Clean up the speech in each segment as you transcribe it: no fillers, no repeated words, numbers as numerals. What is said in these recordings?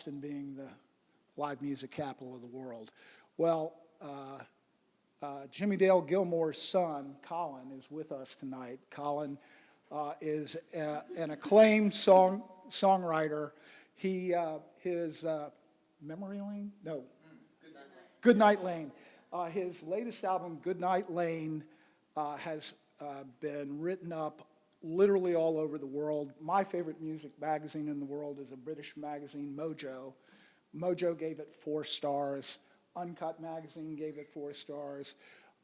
Boston being the live music capital of the world. Well, Jimmy Dale Gilmore's son, Colin, is with us tonight. Colin is an acclaimed songwriter. His Memory Lane? No. Goodnight Lane. His latest album, Goodnight Lane, has been written up literally all over the world. My favorite music magazine in the world is a British magazine, Mojo. Mojo gave it 4 stars. Uncut magazine gave it 4 stars.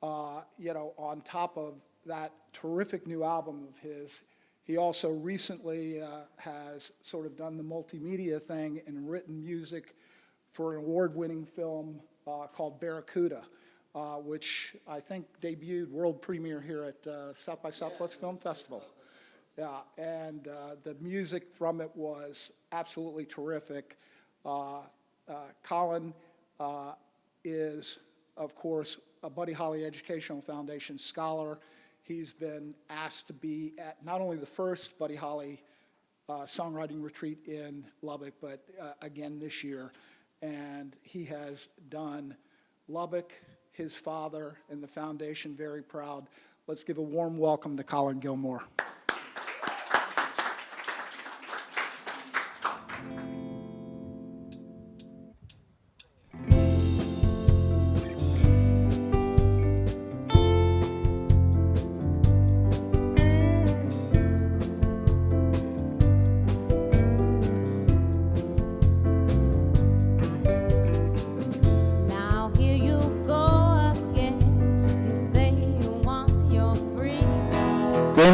On top of that terrific new album of his, he also recently has sort of done the multimedia thing and written music for an award-winning film called Barracuda, which I think debuted world premiere here at South by Southwest Film Festival. Yeah, and the music from it was absolutely terrific. Colin is, of course, a Buddy Holly Educational Foundation scholar. He's been asked to be at not only the first Buddy Holly songwriting retreat in Lubbock, but again this year. And he has done Lubbock, his father, and the foundation very proud. Let's give a warm welcome to Colin Gilmore.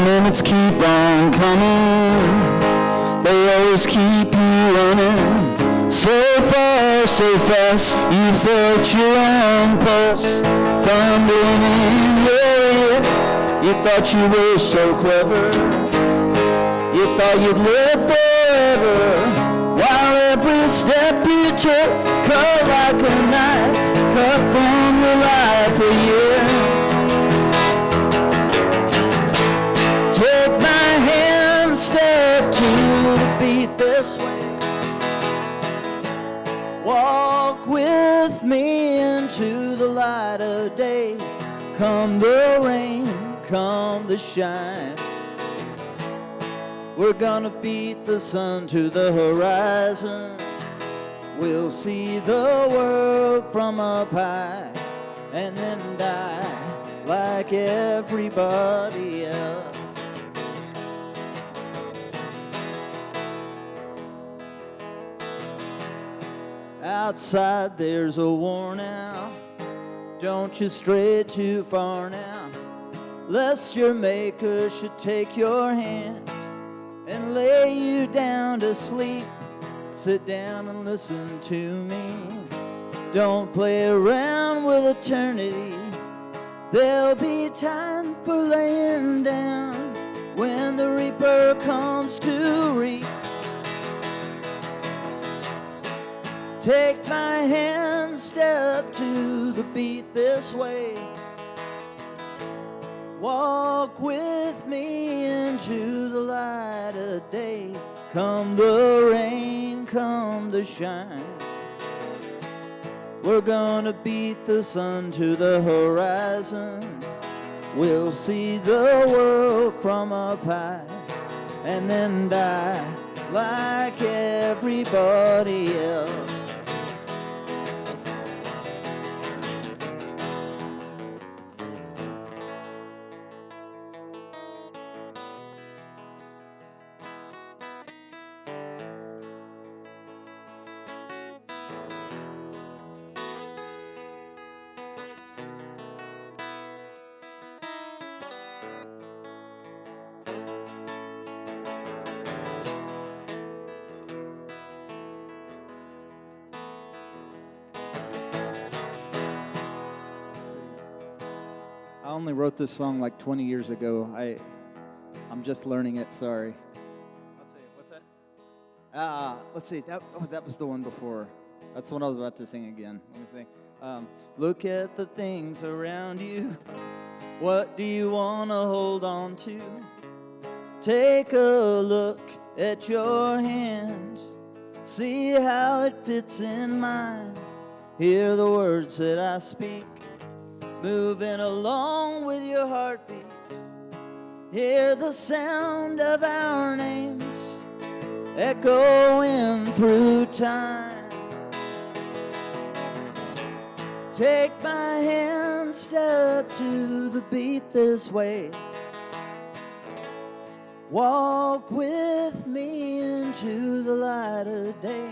Minutes keep on coming, they always keep you running. So fast, you felt your own pulse thundering in your ear. You thought you were so clever, you thought you'd live forever, while every step you took cut like a knife, cut from your life a year. Step to the beat this way. Walk with me into the light of day. Come the rain, come the shine. We're gonna beat the sun to the horizon. We'll see the world from up high, and then die like everybody else. Outside there's a war now, don't you stray too far now, lest your maker should take your hand and lay you down to sleep. Sit down and listen to me, don't play around with eternity. There'll be time for laying down when the reaper comes to reap. Take my hand, step to the beat this way. Walk with me into the light of day. Come the rain, come the shine. We're gonna beat the sun to the horizon. We'll see the world from up high, and then die like everybody else. I only wrote this song like 20 years ago. I'm just learning it, sorry. Let's see, what's that? Let's see, that was the one before. That's the one I was about to sing again. Let me see. Look at the things around you. What do you want to hold on to? Take a look at your hand. See how it fits in mine. Hear the words that I speak, moving along with your heartbeat. Hear the sound of our names echoing through time. Take my hand, step to the beat this way. Walk with me into the light of day.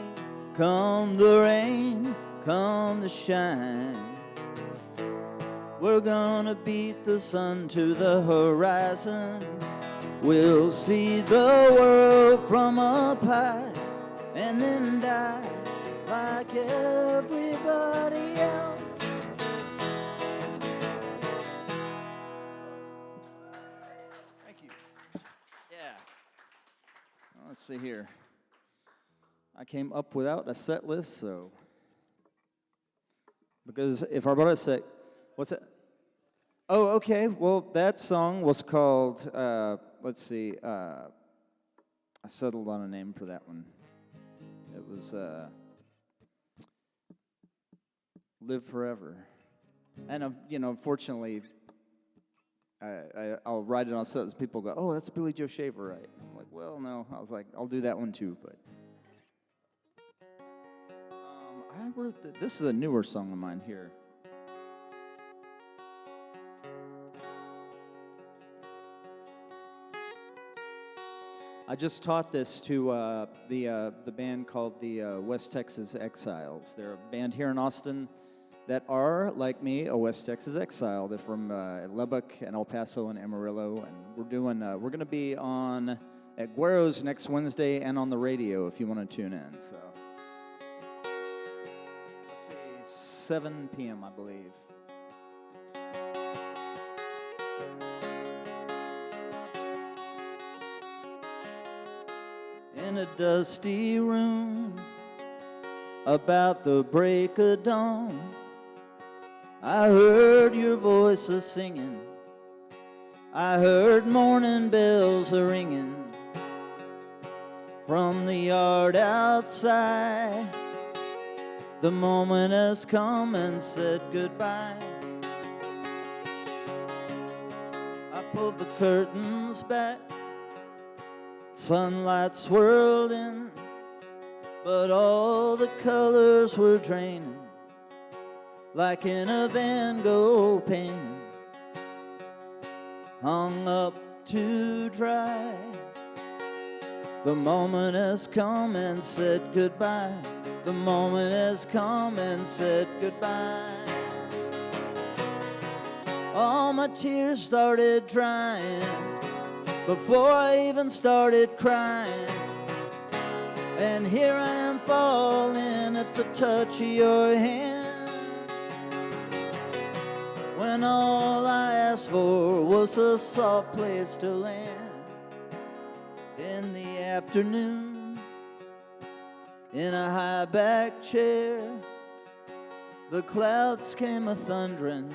Come the rain, come the shine. We're gonna beat the sun to the horizon. We'll see the world from up high and then die like everybody else. Thank you. Yeah. Well, let's see here. I came up without a set list, so because if I brought a set, what's it? Oh, okay. Well, that song was called, let's see, I settled on a name for that one. It was Live Forever. And, unfortunately, I'll write it on sets. People go, oh, that's Billy Joe Shaver, right? I'm like, well, no. I was like, I'll do that one too, but. I wrote this is a newer song of mine here. I just taught this to the band called the West Texas Exiles. They're a band here in Austin that are, like me, a West Texas exile. They're from Lubbock and El Paso and Amarillo, and we're going to be on at Guero's next Wednesday and on the radio if you want to tune in. So. 7 p.m., I believe. In a dusty room, about the break of dawn, I heard your voice a-singing. I heard morning bells a-ringing from the yard outside. The moment has come and said goodbye. I pulled the curtains back, sunlight swirled in, but all the colors were draining, like in a Van Gogh painting, hung up to dry. The moment has come and said goodbye. The moment has come and said goodbye. All my tears started drying before I even started crying. And here I am falling at the touch of your hand, when all I asked for was a soft place to land. In the afternoon, in a high-back chair, the clouds came a-thundering,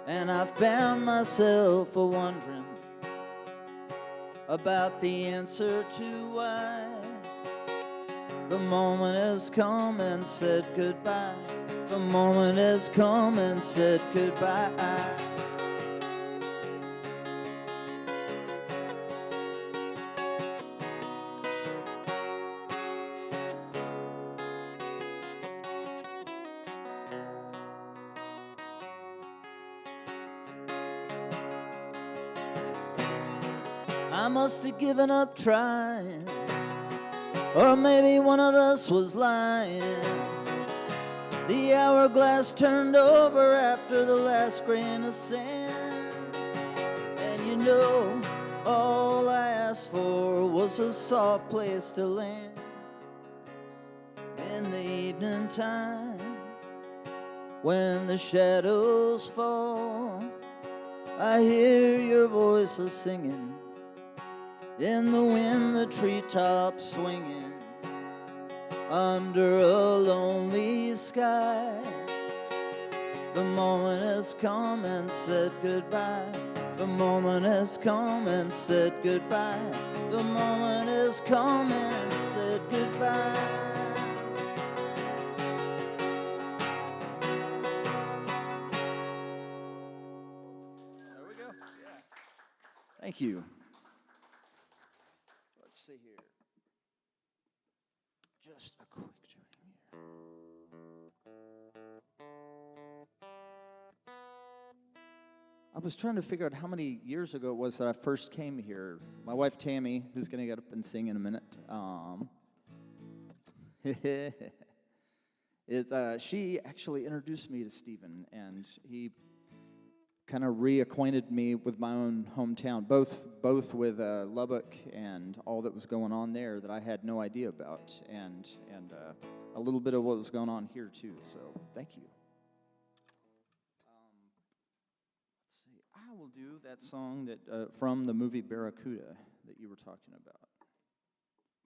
and I found myself a-wondering about the answer to why. The moment has come and said goodbye. The moment has come and said goodbye. I must have given up trying, or maybe one of us was lying. The hourglass turned over after the last grain of sand. And all I asked for was a soft place to land. In the evening time, when the shadows fall, I hear your voice a-singing. In the wind, the treetops swinging under a lonely sky. The moment has come and said goodbye. The moment has come and said goodbye. The moment has come and said goodbye. Thank you. Let's see here. Just a quick tuning here. I was trying to figure out how many years ago it was that I first came here. My wife Tammy, who's going to get up and sing in a minute, she actually introduced me to Stephen, and he kind of reacquainted me with my own hometown, both with Lubbock and all that was going on there that I had no idea about, and a little bit of what was going on here too. So thank you. Let's see. I will do that song that from the movie Barracuda that you were talking about.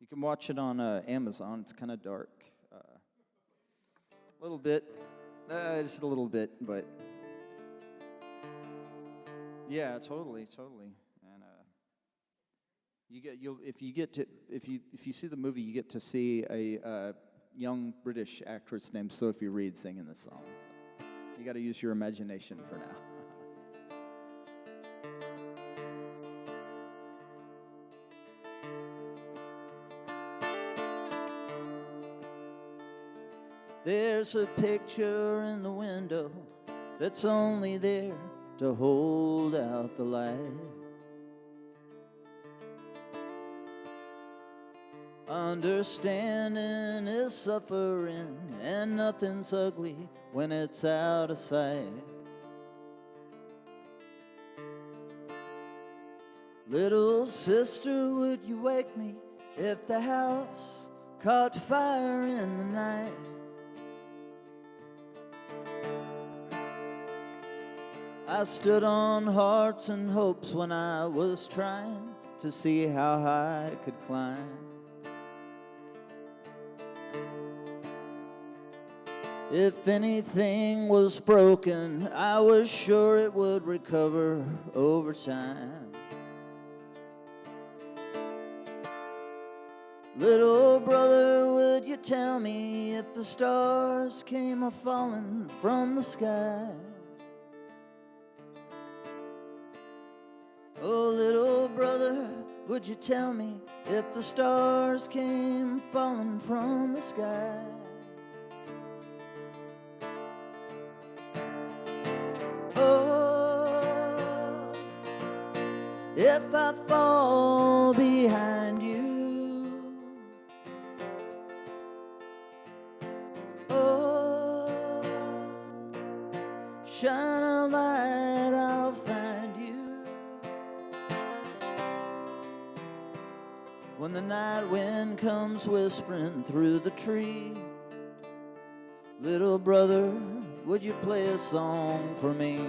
You can watch it on Amazon. It's kind of dark, a little bit, just a little bit, but. Yeah, totally. And if you see the movie, you get to see a young British actress named Sophie Reed singing the song. So you got to use your imagination for now. There's a picture in the window that's only there to hold out the light. Understanding is suffering, and nothing's ugly when it's out of sight. Little sister, would you wake me if the house caught fire in the night? I stood on hearts and hopes when I was trying to see how high I could climb. If anything was broken, I was sure it would recover over time. Little brother, would you tell me if the stars came a-falling from the sky? Oh, little brother, would you tell me if the stars came falling from the sky? Oh, if I fall behind you, oh, shine a light, I'll find you. When the night wind comes whispering through the tree, little brother, would you play a song for me?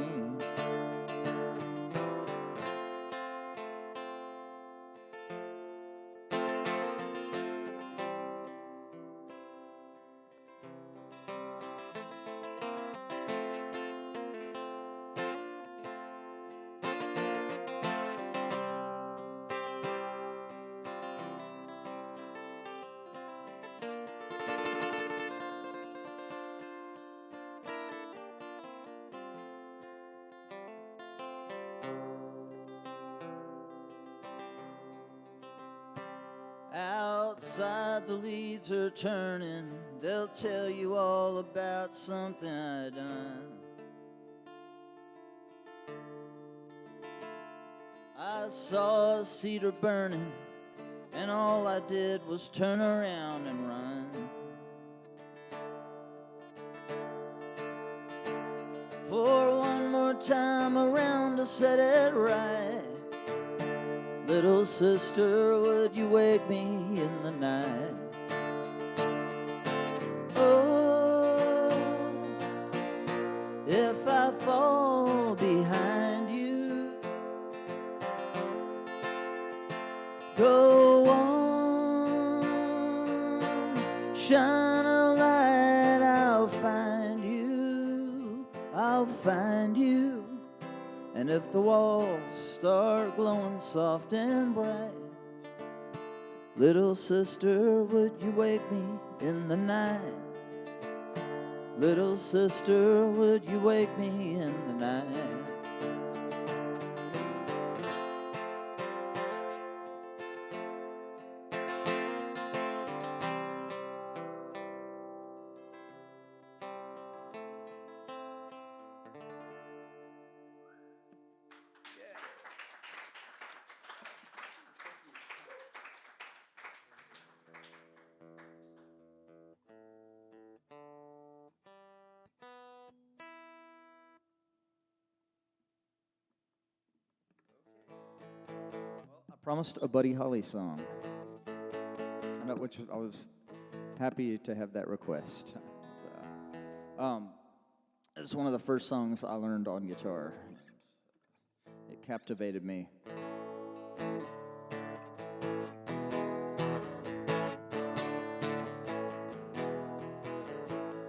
Outside the leaves are turning, they'll tell you all about something I done. I saw a cedar burning, and all I did was turn around and run. For one more time around to set it right. Little sister, would you wake me in the night? Oh, if I fall behind you, go on, shine a light, I'll find you, I'll find you. And if the walls start glowing soft and bright, little sister, would you wake me in the night? Little sister, would you wake me in the night? promised a Buddy Holly song, which I was happy to have that request. It's one of the first songs I learned on guitar. It captivated me.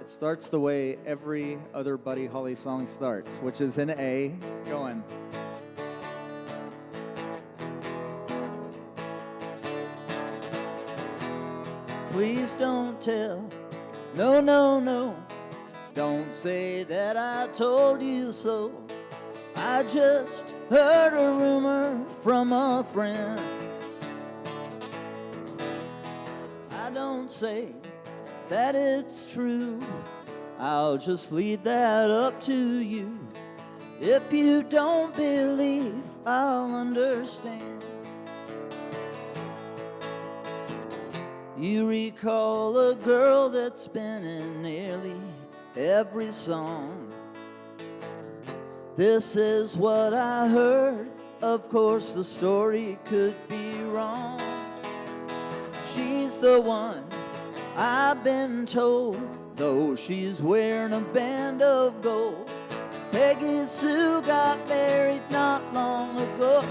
It starts the way every other Buddy Holly song starts, which is in A, going. Please don't tell, no, no, no. Don't say that I told you so. I just heard a rumor from a friend. I don't say that it's true. I'll just leave that up to you. If you don't believe, I'll understand. You recall a girl that's been in nearly every song. This is what I heard. Of course the story could be wrong. She's the one I've been told, though she's wearing a band of gold. Peggy Sue got married not long ago.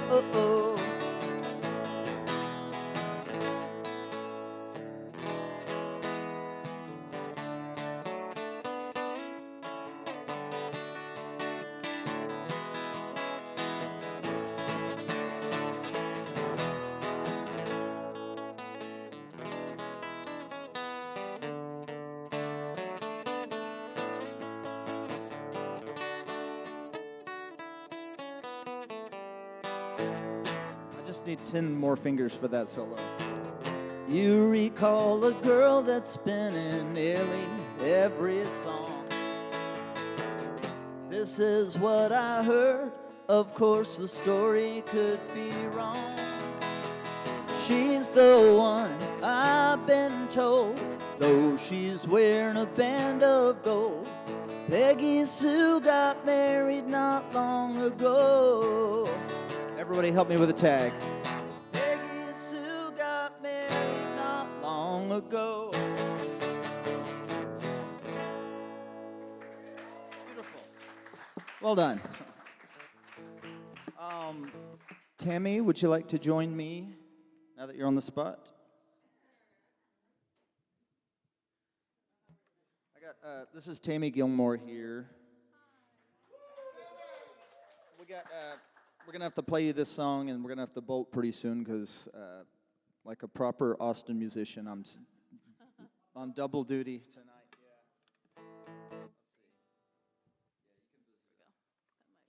Need 10 more fingers for that solo. You recall a girl that's been in nearly every song. This is what I heard. Of course the story could be wrong. She's the one I've been told, though she's wearing a band of gold. Peggy Sue got married not long ago. Everybody help me with a tag. Peggy Sue got married not long ago. Beautiful. Well done. Tammy, would you like to join me now that you're on the spot? This is Tammy Gilmore here. We're going to have to play you this song, and we're going to have to bolt pretty soon because, like a proper Austin musician, I'm on double duty tonight. Yeah. Let's see. Yeah, you can.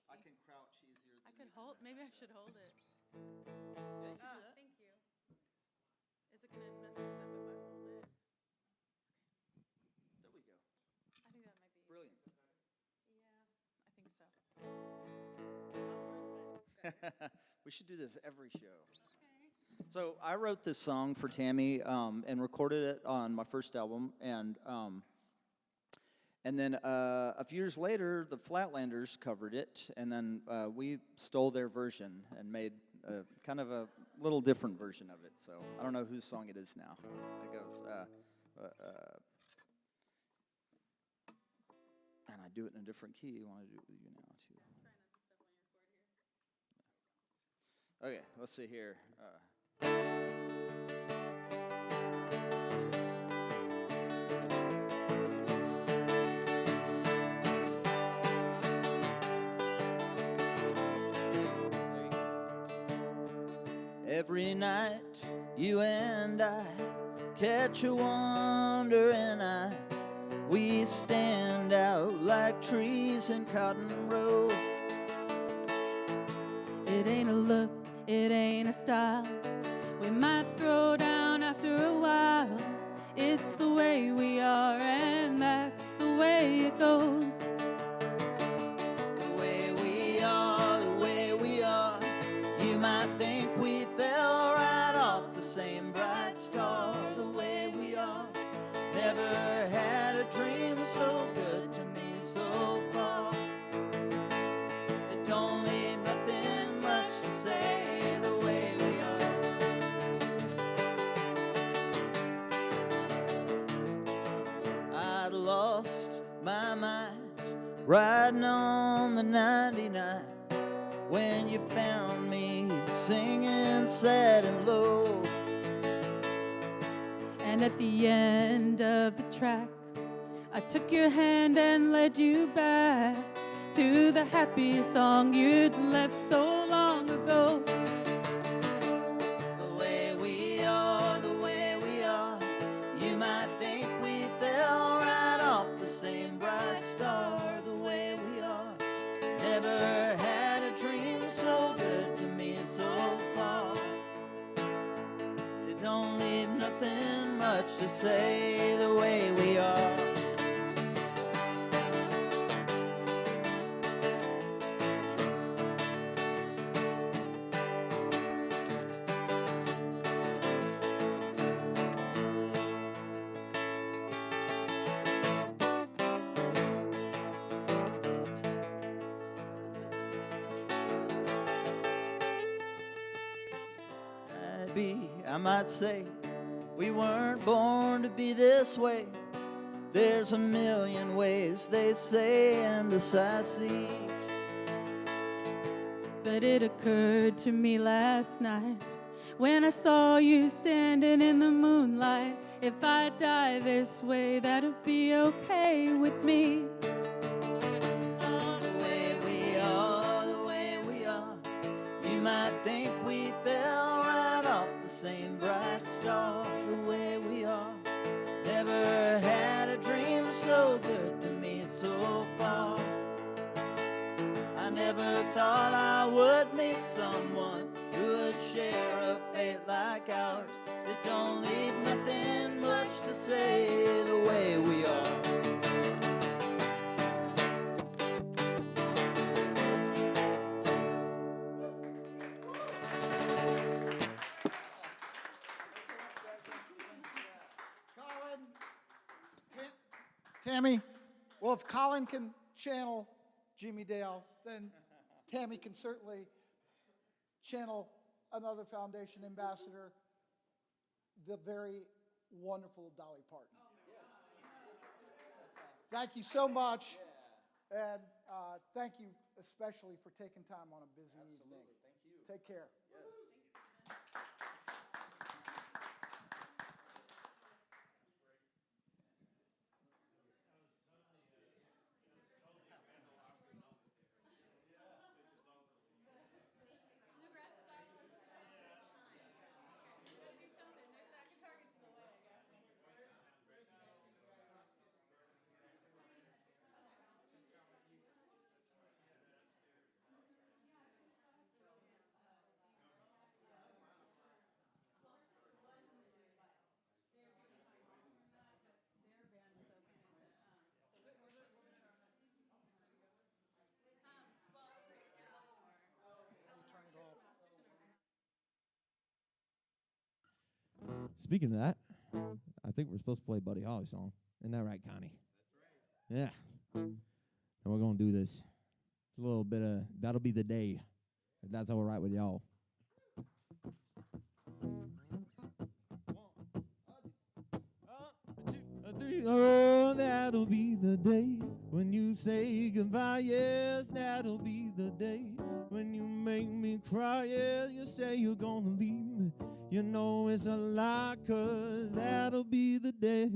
I can crouch easier than I could hold. Maybe I should hold it. Yeah, you can do that. Thank you. Is it gonna mess things up if I hold it? There we go. I think that might be. Brilliant. Yeah, I think so. Awkward, but We should do this every show. okay. So I wrote this song for Tammy and recorded it on my first album, and then a few years later, the Flatlanders covered it, and then we stole their version and made kind of a little different version of it. So I don't know whose song it is now. It goes, and I do it in a different key. I want to do it with you now too. Okay, let's see here. Every night, you and I catch a wandering eye. We stand out like trees in Cotton Road. It ain't a look, it ain't a style. We might throw down after a while. It's the way we are, and that's the way it goes. The way we are, the way we are. You might think we fell right off the same bright star. The way we are. Never had a dream so good to me so far. It don't leave nothing much to say. The way we are. My mind's riding on the 99 when you found me singing sad and low. And at the end of the track, I took your hand and led you back to the happy song you'd left so long ago. The way we are, you might think we fell right off the same bright star. The way we are, never had a dream so good to me so far. It don't leave nothing much to say, the way we are. I might say we weren't born to be this way. There's a million ways, they say, and this I see. But it occurred to me last night when I saw you standing in the moonlight. If I die this way, that'd be okay with me. The way we are, you might think we fell right off the same bright star. The way we are, never had a dream so good to me so far. I never thought I would meet someone who would share a fate like ours. It don't leave nothing much to say, the way we are. Colin, Tammy, well, if Colin can channel Jimmy Dale, then Tammy can certainly channel another foundation ambassador, the very wonderful Dolly Parton. Thank you so much, and thank you especially for taking time on a busy evening. Thank you. Take care. Speaking of that, I think we're supposed to play Buddy Holly's song. Isn't that right, Connie? That's right. Yeah. And we're going to do this. A little bit of That'll Be the Day. If that's all right with y'all. Oh, that'll be the day when you say goodbye. Yes, that'll be the day when you make me cry. Yeah, you say you're gonna leave me. You know it's a lie, 'cause that'll be the day.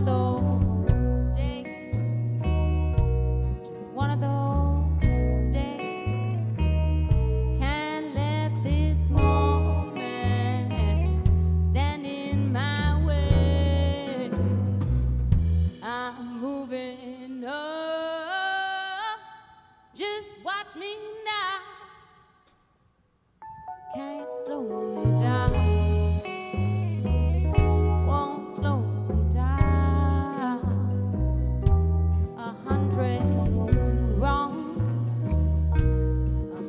of those days, just one of those days. Can't let this moment stand in my way. I'm moving up, just watch me now. Can't slow me down, won't slow me down. 100 wrongs,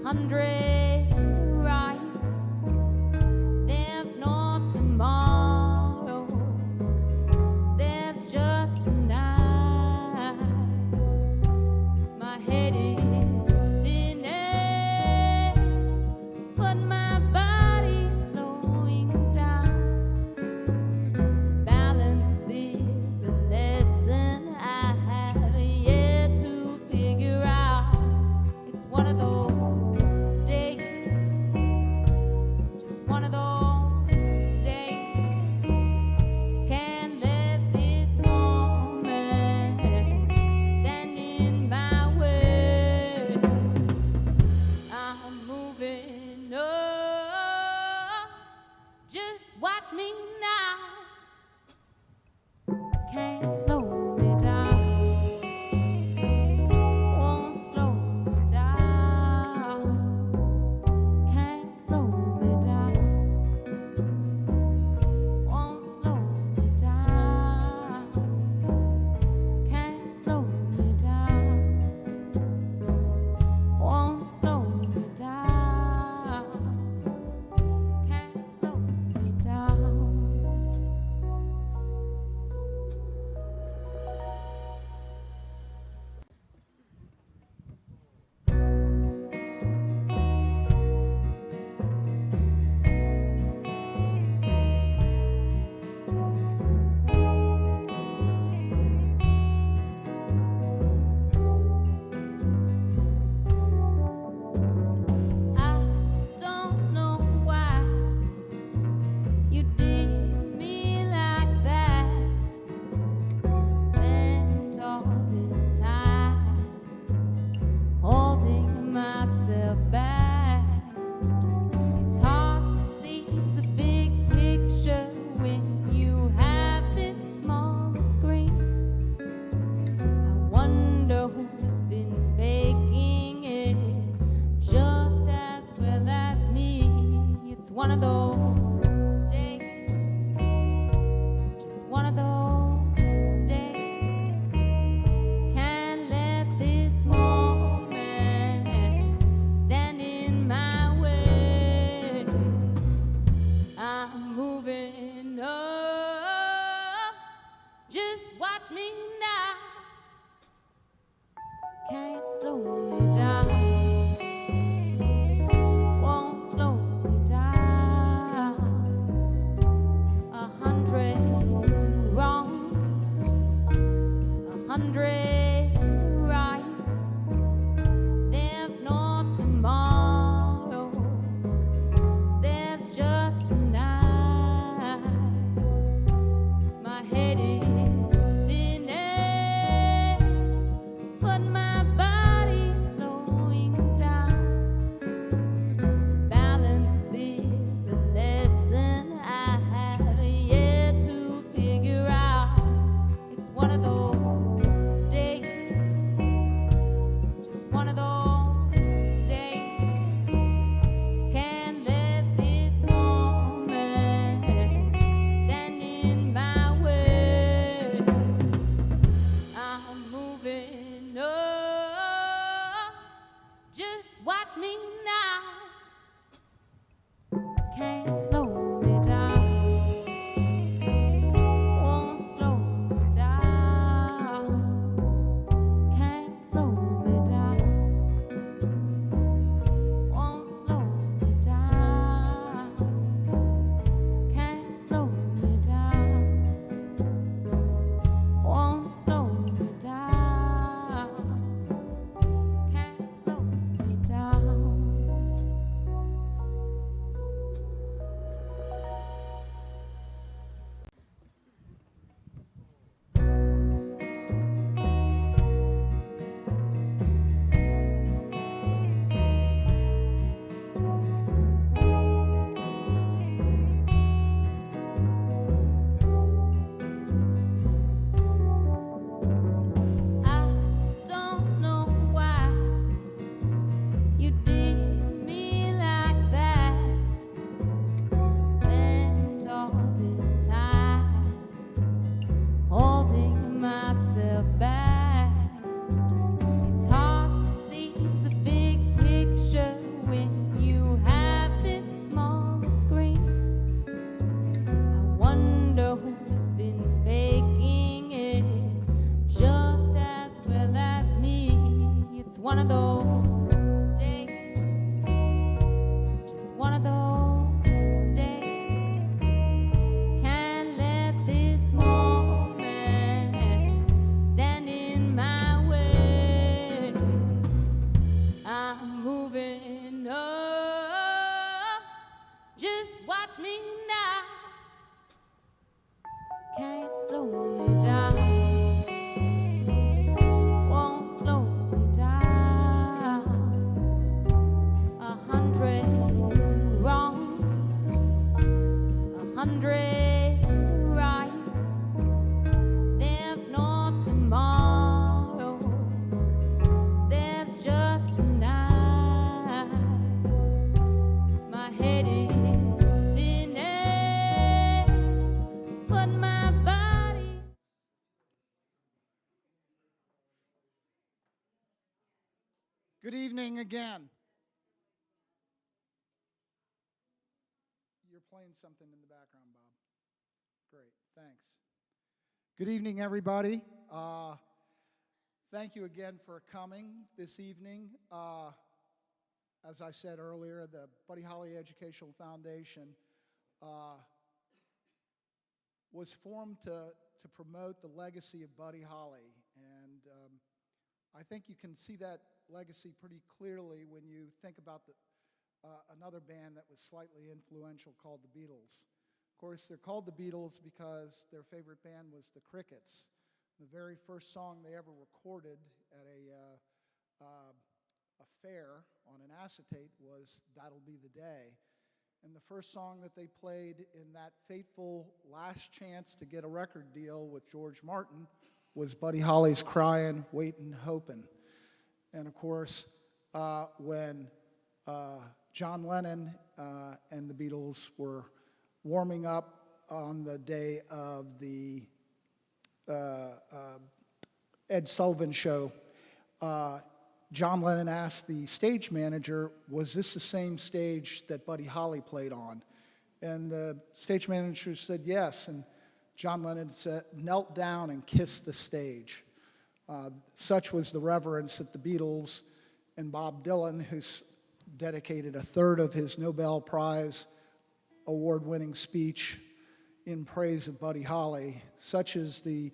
100 rights. There's no tomorrow, there's just tonight. My head is spinning, but my body's slowing down. Balance is a lesson I have yet to figure out. It's one of those days, just one of those days. Can't let this moment stand in my way. I'm moving up, just watch me now. Can't slow me down, won't slow me down. Can't slow me down, won't slow me down. Can't slow me down, won't slow me down. Can't slow me down. I don't know why you did me like that. Spent all this time holding myself back. It's hard to see the big picture when you have this small screen. I wonder who's been faking it just as well as me. It's one of those days, just one of those days. Can't let this moment stand in my way. I'm moving up, just watch me now. Can't slow me down, won't slow me down. 100 wrongs, 100 rights. There's no tomorrow, there's just tonight. My head is spinning, but my body's slowing down. Balance is a lesson I have yet to figure out. It's one of those days, just one of those days. Can't let this moment stand in my way. I'm moving up, just watch me now. Can't slow me down, won't slow me down. Good evening again. You're playing something in the background, Bob. Great, thanks. Good evening, everybody. Thank you again for coming this evening. As I said earlier, the Buddy Holly Educational Foundation was formed to promote the legacy of Buddy Holly. And I think you can see that legacy pretty clearly when you think about another band that was slightly influential called the Beatles. Of course, they're called the Beatles because their favorite band was the Crickets. The very first song they ever recorded at a fair on an acetate was That'll Be the Day. And the first song that they played in that fateful last chance to get a record deal with George Martin was Buddy Holly's Cryin', Waitin', Hopin'. And of course, when John Lennon and the Beatles were warming up on the day of the Ed Sullivan show, John Lennon asked the stage manager, was this the same stage that Buddy Holly played on? And the stage manager said yes, and John Lennon knelt down and kissed the stage. Such was the reverence that the Beatles and Bob Dylan, who dedicated a third of his Nobel Prize award-winning speech in praise of Buddy Holly, such is the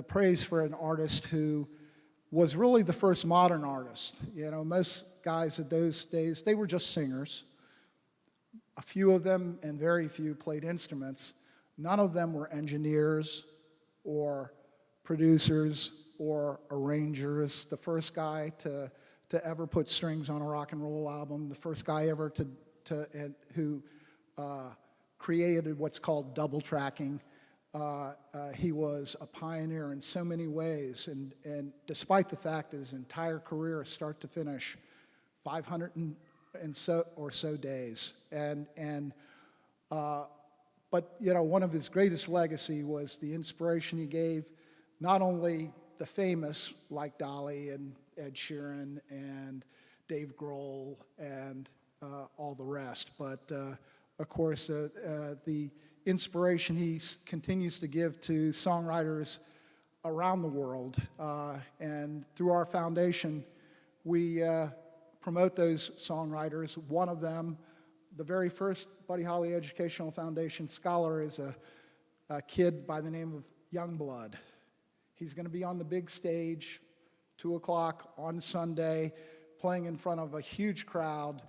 praise for an artist who was really the first modern artist. You know, most guys at those days, they were just singers. A few of them, and very few, played instruments. None of them were engineers or producers or arrangers. The first guy to ever put strings on a rock and roll album, the first guy ever who created what's called double tracking. He was a pioneer in so many ways, and despite the fact that his entire career, start to finish, 500 or so days, but you know, one of his greatest legacy was the inspiration he gave not only the famous like Dolly and Ed Sheeran and Dave Grohl and all the rest, but of course the inspiration he continues to give to songwriters around the world. And through our foundation, we promote those songwriters. One of them, the very first Buddy Holly Educational Foundation scholar, is a kid by the name of Youngblood. He's going to be on the big stage, 2 o'clock on Sunday, playing in front of a huge crowd.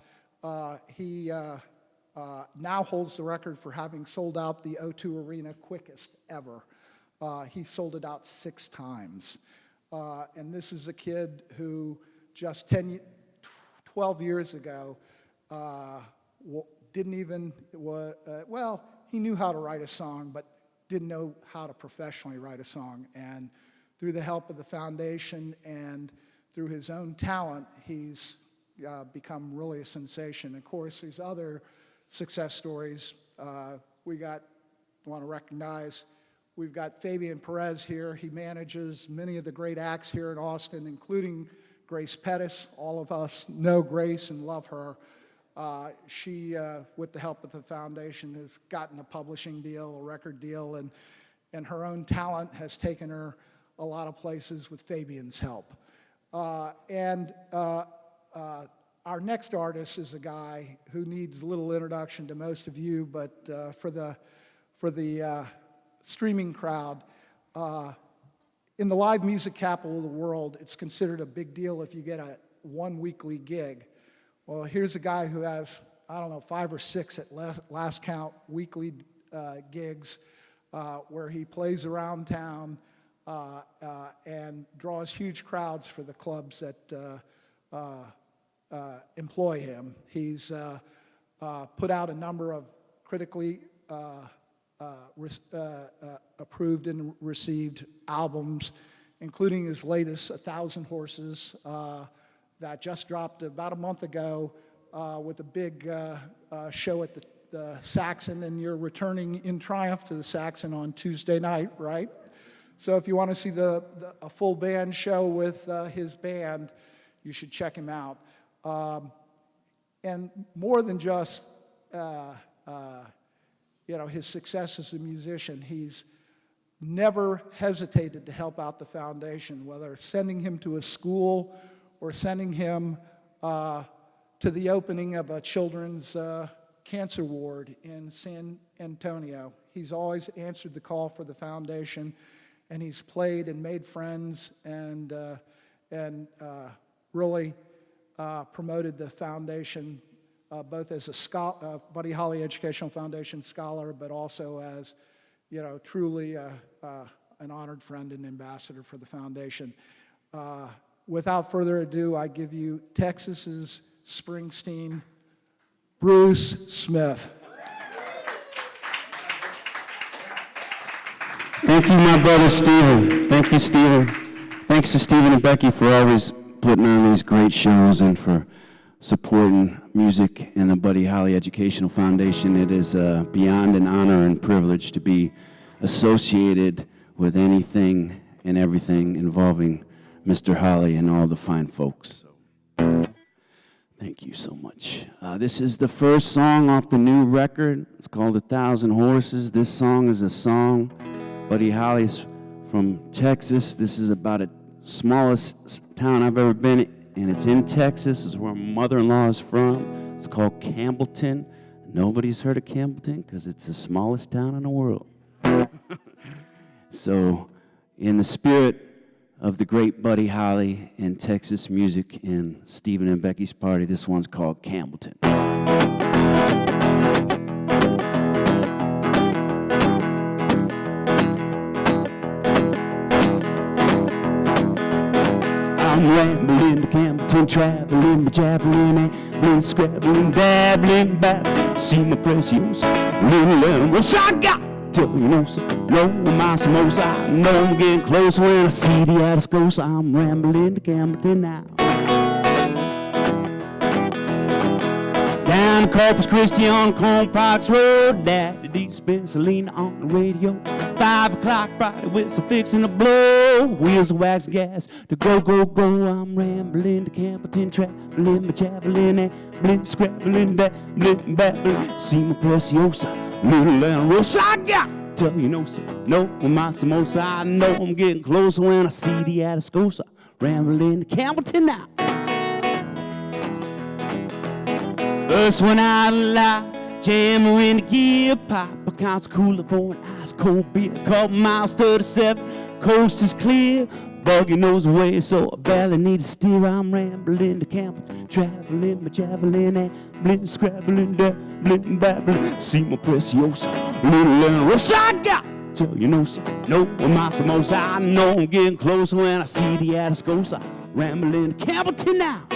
He now holds the record for having sold out the O2 Arena quickest ever. He sold it out 6 times. And this is a kid who just 12 years ago didn't even, well, he knew how to write a song, but didn't know how to professionally write a song. And through the help of the foundation and through his own talent, he's become really a sensation. Of course, there's other success stories. Want to recognize, we've got Fabian Perez here. He manages many of the great acts here in Austin, including Grace Pettis. All of us know Grace and love her. She, with the help of the foundation, has gotten a publishing deal, a record deal, and her own talent has taken her a lot of places with Fabian's help. Our next artist is a guy who needs little introduction to most of you, but for the streaming crowd, in the live music capital of the world, it's considered a big deal if you get a 1 weekly gig. Well, here's a guy who has, I don't know, 5 or 6 at last count weekly gigs where he plays around town and draws huge crowds for the clubs that employ him. He's put out a number of critically approved and received albums, including his latest, 1,000 Horses, that just dropped about a month ago with a big show at the Saxon, and you're returning in triumph to the Saxon on Tuesday night, right? So if you want to see a full band show with his band, you should check him out. And more than just his success as a musician, he's never hesitated to help out the foundation, whether sending him to a school or sending him to the opening of a children's cancer ward in San Antonio. He's always answered the call for the foundation, and he's played and made friends and really promoted the foundation both as a Buddy Holly Educational Foundation scholar, but also as, truly an honored friend and ambassador for the foundation. Without further ado, I give you Texas's Springsteen, Bruce Smith. Thank you, my brother Stephen. Thank you, Stephen. Thanks to Stephen and Becky for always putting on these great shows and for supporting music and the Buddy Holly Educational Foundation. It is beyond an honor and privilege to be associated with anything and everything involving Mr. Holly and all the fine folks. Thank you so much. This is the first song off the new record. It's called 1,000 Horses. This song is a song. Buddy Holly's from Texas. This is about the smallest town I've ever been in, and it's in Texas. It's where my mother-in-law is from. It's called Campbellton. Nobody's heard of Campbellton because it's the smallest town in the world. So, in the spirit of the great Buddy Holly and Texas music and Stephen and Becky's party, this one's called Campbellton. I'm rambling to Campbellton, traveling, my javelin, ambling, scrabbling, dabbling, babbling. See my precious little animals I got. Tell you no, sir, no, my samosa. I know I'm getting close when I see the Atascosa. I'm rambling to Campbellton now. Down to Corpus Christi on Corn Parks Road, Daddy D spent Selena on the radio. 5 o'clock Friday, whistle fixing to blow. Wheels of wax gas to go, go, go. I'm rambling to Campbellton, traveling, my javelin, ambling, scrabbling, dabbling, babbling. See my preciosa, little animals I got. Tell you no, sir, no, with my samosa. I know I'm getting closer when I see the Atascosa. Rambling to Campbellton now. First one out alive, jammer in the gear, pop a couch cooler for an ice cold beer. Couple miles 37, coast is clear. Buggy knows the way, so I barely need to steer. I'm rambling to Campbellton, traveling, my javelin, ambling, scrabbling, dabbling, babbling. See my preciosa, little animals I got. Tell you no, sir, no, with my samosa. I know I'm getting closer when I see the Atascosa. Rambling to Campbellton now.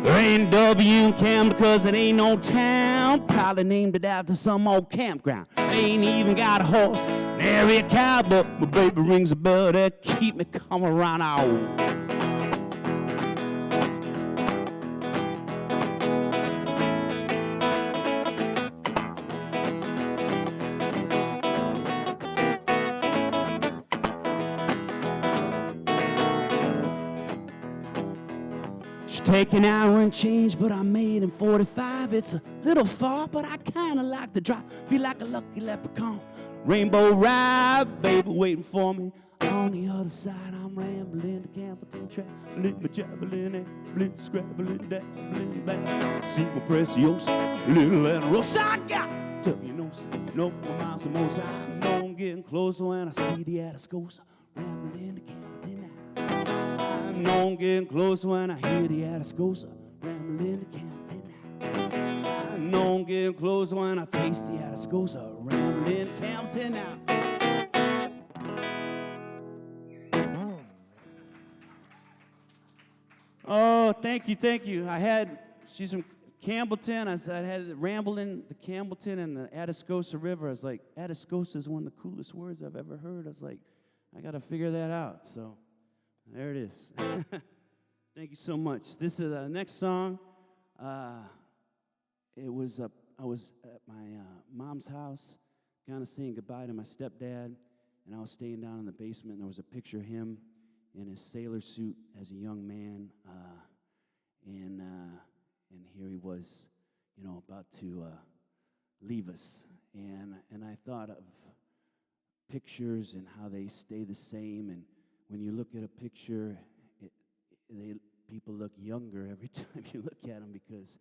There ain't W in Campbell because it ain't no town. Probably named it after some old campground. They ain't even got a horse, nary a cow, but my baby rings a bell that keep me coming around out. Take an hour and change, but I made in 45. It's a little far, but I kinda like the drive. Feel like a lucky leprechaun. Rainbow ride, baby waiting for me. On the other side, I'm rambling to Campbellton, traveling, my javelin, ambling, scrabbling, dabbling, back. See my preciosa, little animals I got. Tell you no, sir, no, my samosa. I know I'm getting closer when I see the Atascosa. Rambling to Campbellton now. I know I'm getting close when I hear the Atascosa rambling to Campbellton now. I know I'm getting close when I taste the Atascosa rambling to Campbellton now. Oh, thank you. She's from Campbellton. I had rambling to Campbellton and the Atascosa River. I was like, Atascosa is one of the coolest words I've ever heard. I was like, I got to figure that out. So there it is. Thank you so much. This is the next song. I was at my mom's house, kind of saying goodbye to my stepdad, and I was staying down in the basement, and there was a picture of him in a sailor suit as a young man, and here he was, you know, about to leave us. And I thought of pictures and how they stay the same. And when you look at a picture, people look younger every time you look at them because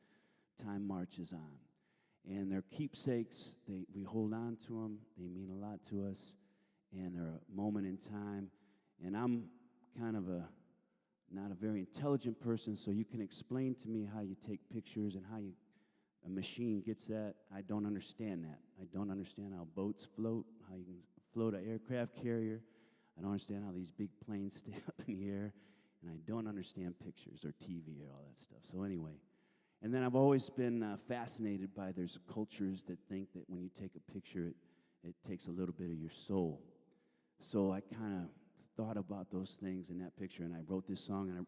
time marches on. And they're keepsakes. We hold on to them. They mean a lot to us. And they're a moment in time. And I'm kind of not a very intelligent person, so you can explain to me how you take pictures and how a machine gets that. I don't understand that. I don't understand how boats float, how you can float an aircraft carrier. I don't understand how these big planes stay up in the air. And I don't understand pictures or TV or all that stuff. So anyway, and then I've always been fascinated by there's cultures that think that when you take a picture, it takes a little bit of your soul. So I kind of thought about those things in that picture, and I wrote this song, and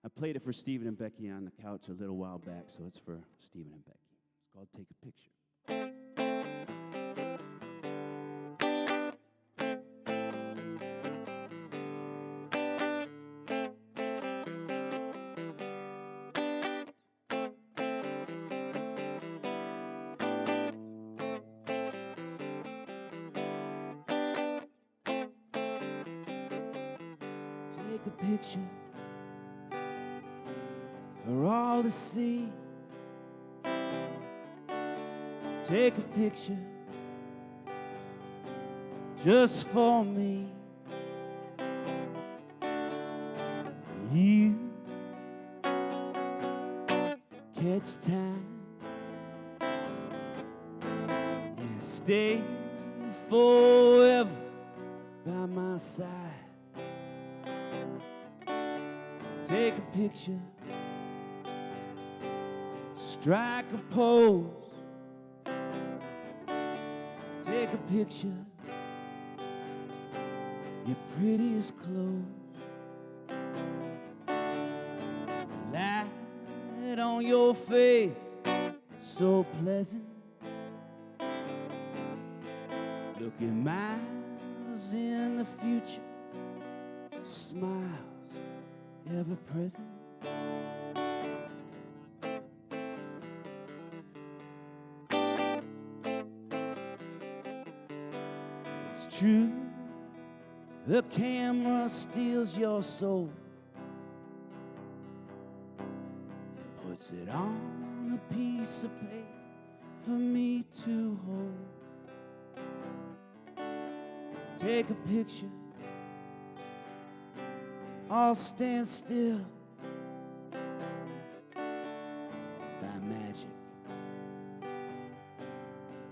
I played it for Stephen and Becky on the couch a little while back, so it's for Stephen and Becky. It's called Take a Picture. Take a picture for all to see. Take a picture just for me. You catch time and stay forever by my side. Take a picture, strike a pose. Take a picture, your prettiest clothes. The light on your face, so pleasant. Looking miles in the future, smiles ever present. It's true, the camera steals your soul and puts it on a piece of paper for me to hold. Take a picture, I'll stand still by magic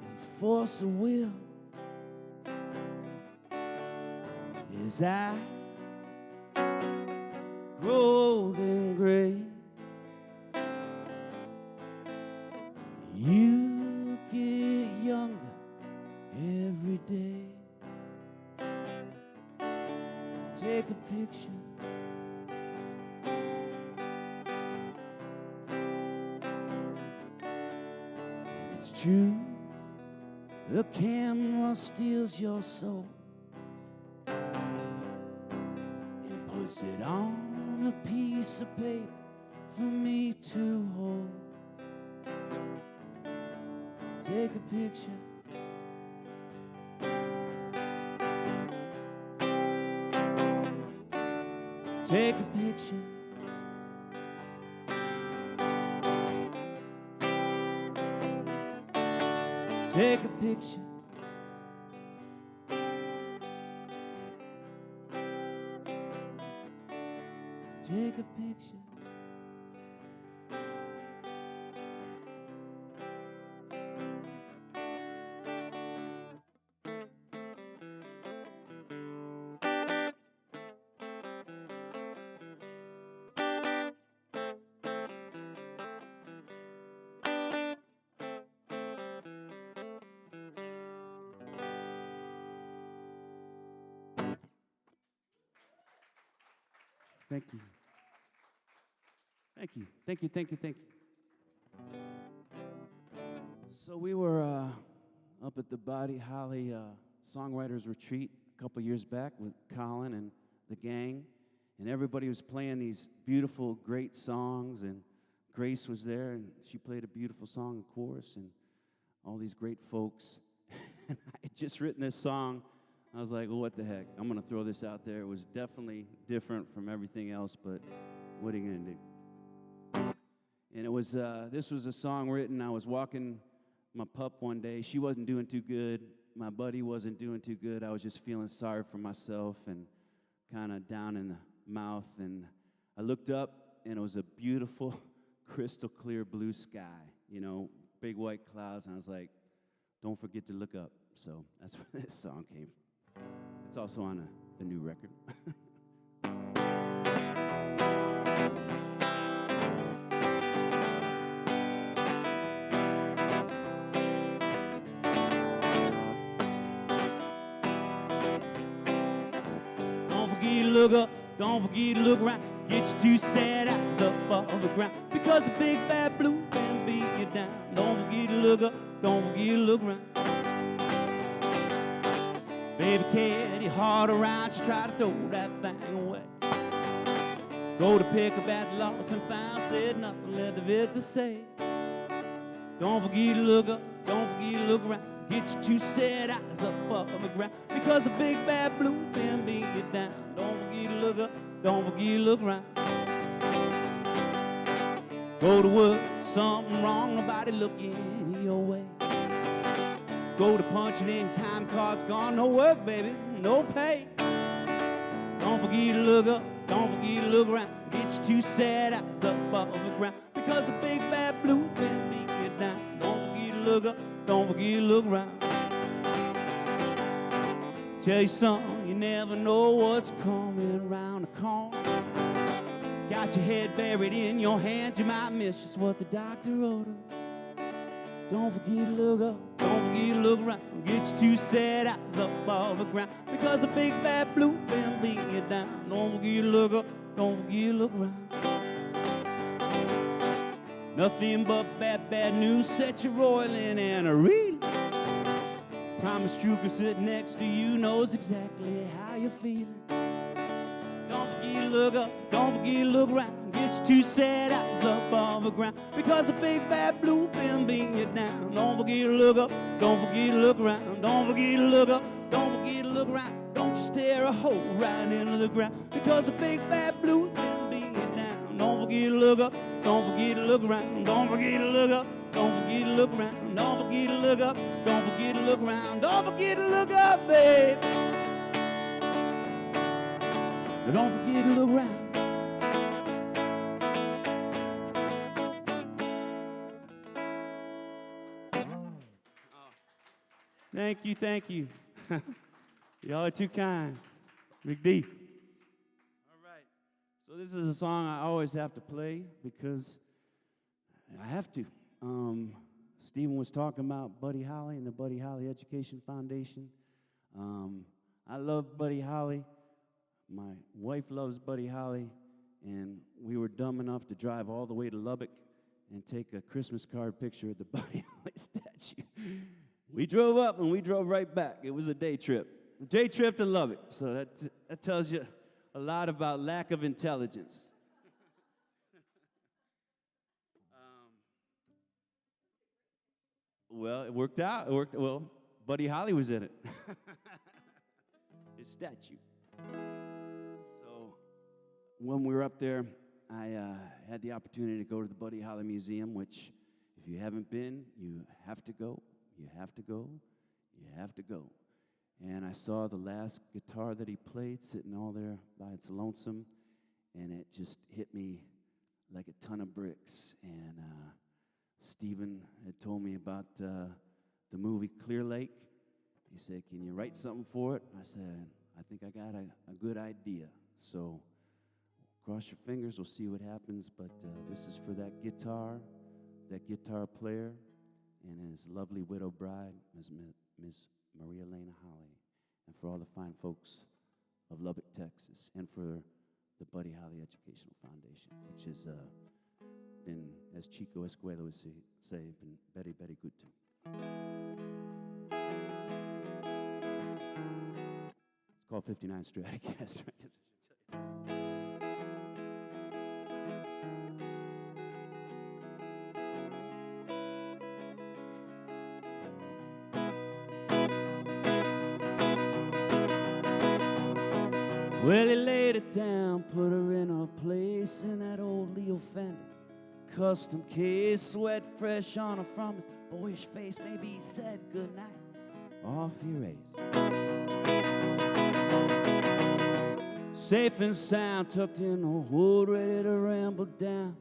and force of will as I grow old and gray. You get younger every day. Take a picture. It's true, the camera steals your soul and puts it on a piece of paper for me to hold. Take a picture. Take a picture. Take a picture. Take a picture. Thank you. Thank you. Thank you. Thank you. Thank you. So we were up at the Body Holly Songwriters Retreat a couple years back with Colin and the gang, and everybody was playing these beautiful, great songs, and Grace was there, and she played a beautiful song in chorus, and all these great folks. And I had just written this song. I was like, well, what the heck? I'm going to throw this out there. It was definitely different from everything else, but what are you going to do? And it was, this was a song written. I was walking my pup one day. She wasn't doing too good. My buddy wasn't doing too good. I was just feeling sorry for myself and kind of down in the mouth. And I looked up, and it was a beautiful, crystal clear blue sky, you know, big white clouds. And I was like, don't forget to look up. So that's where this song came from. It's also on the new record. Don't forget to look up, don't forget to look around. Get your 2 sad eyes up off the ground, because the big bad blue can beat you down. Don't forget to look up, don't forget to look around. Baby, carry your heart around, just try to throw that thing away. Go to pick up at the lost and found, said nothing, let the victor say. Don't forget to look up, don't forget to look around. Get your 2 sad eyes up off the ground, because the big bad blue can beat you down. Don't forget to look up, don't forget to look around. Go to work, something wrong, nobody looking your way. Go to punching in, time card's gone, no work, baby, no pay. Don't forget to look up, don't forget to look around. Get your 2 sad eyes up off the ground, because the big bad blue can beat you down. Don't forget to look up, don't forget to look around. Tell you something, you never know what's coming around the corner. Got your head buried in your hands, you might miss just what the doctor ordered. Don't forget to look up, don't forget to look around. Get your 2 sad eyes up off the ground, because the big bad blue can beat you down. Don't forget to look up, don't forget to look around. Nothing but bad, bad news, set you roiling and a reeling. Promise Trucker sitting next to you knows exactly how you're feeling. Don't forget to look up, don't forget to look around. Get your 2 sad eyes up off the ground, because the big bad blue can beat you down. Don't forget to look up, don't forget to look around. Don't forget to look up, don't forget to look around. Don't you stare a hole right into the ground, because the big bad blue can beat you down. Don't forget to look up, don't forget to look around. Don't forget to look up, don't forget to look around. Don't forget to look up, don't forget to look around. Don't forget to look up, babe. Don't forget to look around. Thank you, thank you. Y'all are too kind. Big D. All right. So this is a song I always have to play because I have to. Stephen was talking about Buddy Holly and the Buddy Holly Education Foundation. I love Buddy Holly. My wife loves Buddy Holly. And we were dumb enough to drive all the way to Lubbock and take a Christmas card picture of the Buddy Holly statue. We drove up and we drove right back. It was a day trip. A day trip to Lubbock. So that tells you a lot about lack of intelligence. Well, it worked out. It worked. Well, Buddy Holly was in it. His statue. So when we were up there, I had the opportunity to go to the Buddy Holly Museum, which if you haven't been, you have to go. You have to go. You have to go. And I saw the last guitar that he played sitting all there by its lonesome, and it just hit me like a ton of bricks. And Stephen had told me about the movie Clear Lake. He said, "Can you write something for it?" I said, "I think I got a good idea." So cross your fingers, we'll see what happens. But this is for that guitar player, and his lovely widow bride, Miss Maria Elena Holly, and for all the fine folks of Lubbock, Texas, and for the Buddy Holly Educational Foundation, which has been, as Chico Escuela would say, been very, very good to me. It's called 59 Stratocaster, I guess I should tell you. Well, he laid it down, put her in her place in that old Leo Fender custom case, sweat fresh on her from his boyish face. Maybe he said goodnight. Off he raced. Safe and sound, tucked in the wood, ready to ramble down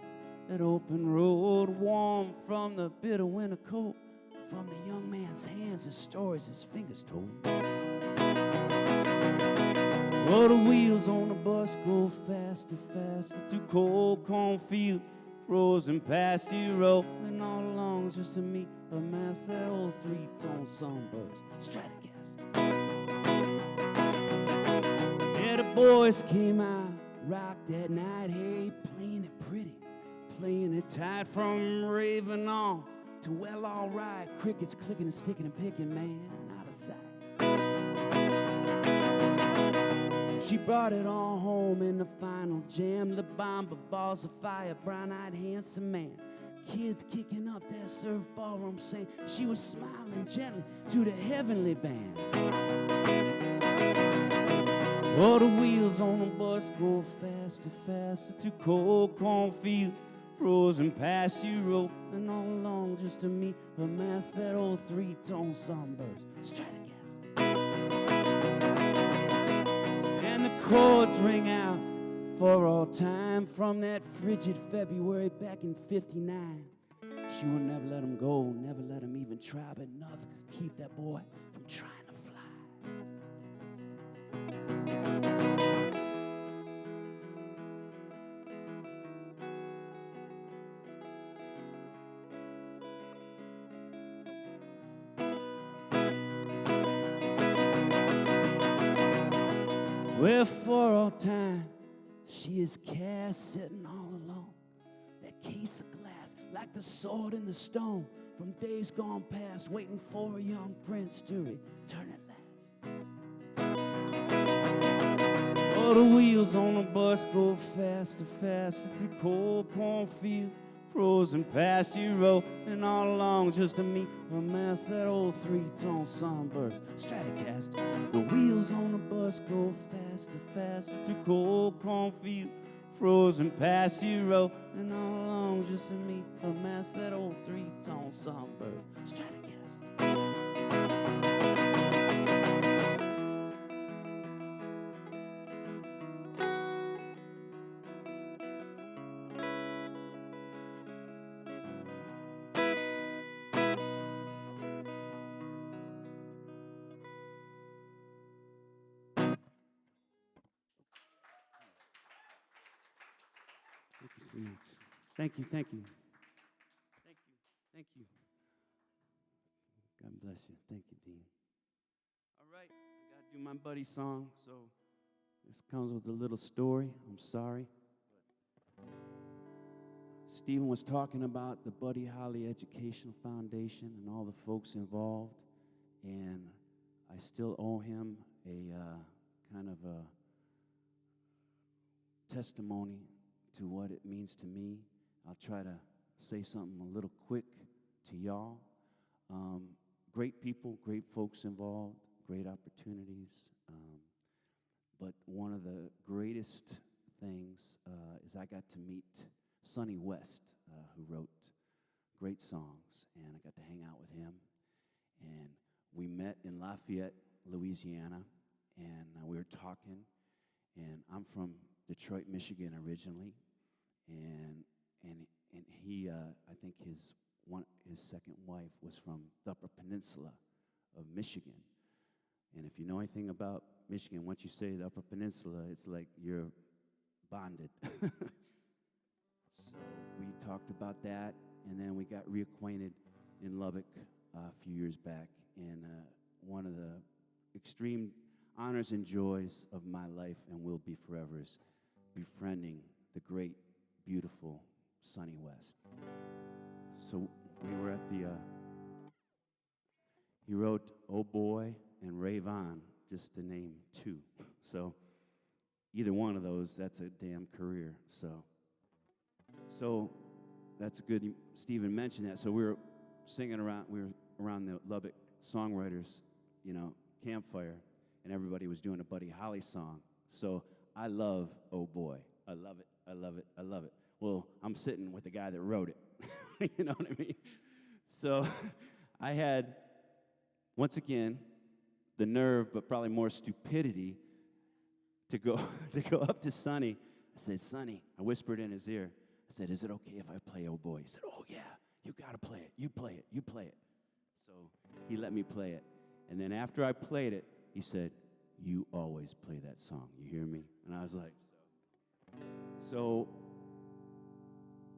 that open road, warm from the bitter winter cold. From the young man's hands, his stories his fingers told. Oh, the wheels on the bus go faster, faster through cold cornfields, frozen pasture, rolling all along just to meet a mass that old three-tone sunburst Stratocaster. Yeah, the boys came out, rocked that night, hey, playing it pretty, playing it tight from raving on to well, all right, crickets clicking and sticking and picking, man, out of sight. She brought it all home in the final jam. The bomber balls of fire, brown-eyed handsome man. Kids kicking up that surf ballroom, saying she was smiling gently to the heavenly band. Oh, the wheels on the bus go faster, faster through cold cornfields, frozen pasture, rolling all along just to meet her mass that old three-tone sunburst Stratocaster. And the chords ring out for all time from that frigid February back in '59. She would never let him go, never let him even try, but nothing could keep that boy from trying to fly. Well, for all time, she is cast sitting all alone. That case of glass, like the sword in the stone, from days gone past, waiting for a young prince to return at last. Oh, the wheels on the bus go faster, faster through cold cornfields, frozen pasture, rolling all along just to meet a mass that old three-tone sunburst Stratocaster. The wheels on the bus go faster, faster through cold cornfields, frozen pasture, rolling all along just to meet a mass that old three-tone sunburst Stratocaster. Thank you so much. Thank you, thank you. Thank you, thank you. God bless you. Thank you, Dean. All right, I got to do my buddy song, so this comes with a little story. I'm sorry. Stephen was talking about the Buddy Holly Educational Foundation and all the folks involved, and I still owe him a kind of a testimony to what it means to me. I'll try to say something a little quick to y'all. Great people, great folks involved, great opportunities. But one of the greatest things is I got to meet Sonny West, who wrote great songs, and I got to hang out with him. And we met in Lafayette, Louisiana, and we were talking. And I'm from Detroit, Michigan originally, and he, I think his second wife was from the Upper Peninsula of Michigan. And if you know anything about Michigan, once you say the Upper Peninsula, it's like you're bonded. So we talked about that, and then we got reacquainted in Lubbock a few years back. And one of the extreme honors and joys of my life and will be forever is befriending the great, beautiful Sonny West. So we were at the, he wrote Oh Boy and Rave On, just to name two. So either one of those, that's a damn career. So that's good. Stephen mentioned that. So we were singing around, we were around the Lubbock songwriters, campfire, and everybody was doing a Buddy Holly song. So I love Oh Boy. I love it. I love it. I love it. Well, I'm sitting with the guy that wrote it. You know what I mean? So I had, once again, the nerve, but probably more stupidity, to go up to Sonny. I said, Sonny, I whispered in his ear. I said, is it okay if I play Oh Boy? He said, oh, yeah, you got to play it. You play it. You play it. So he let me play it. And then after I played it, he said, you always play that song. You hear me? And I was like, so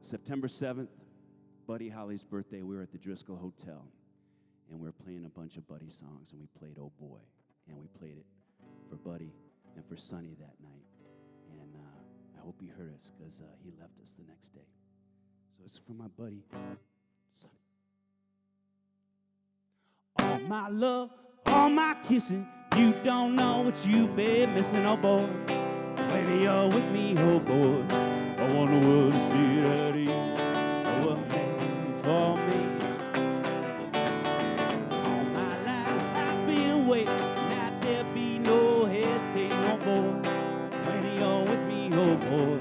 September 7th, Buddy Holly's birthday, we were at the Driscoll Hotel, and we were playing a bunch of Buddy songs, and we played Oh Boy, and we played it for Buddy and for Sonny that night. And I hope he heard us, because he left us the next day. So it's for my buddy, Sonny. All my love, all my kissing, you don't know what you've been missing, oh boy. When you're with me, oh boy, I want the world to see that you were made for me. All my life I've been waiting, now there be no hesitating, oh boy. When you're with me, oh boy,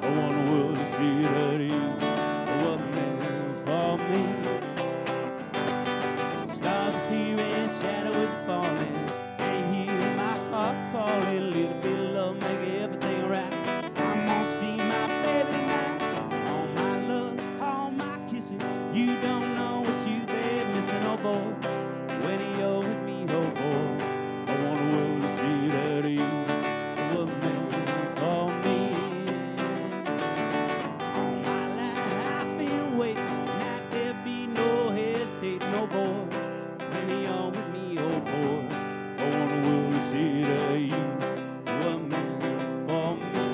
I want the world to see that you were made for me. Stars appearing, shadows falling, and hear my heart calling. Little bit of love make everything right. I'm gonna see my baby tonight. All my love, all my kissing, you don't know what you've been missing, oh boy. When you're with me, oh boy, I want the world to see that you were made for me. All my life I've been waiting, now there be no hesitating, oh boy. When you're with me, oh boy, I want the world to see that you were meant for me.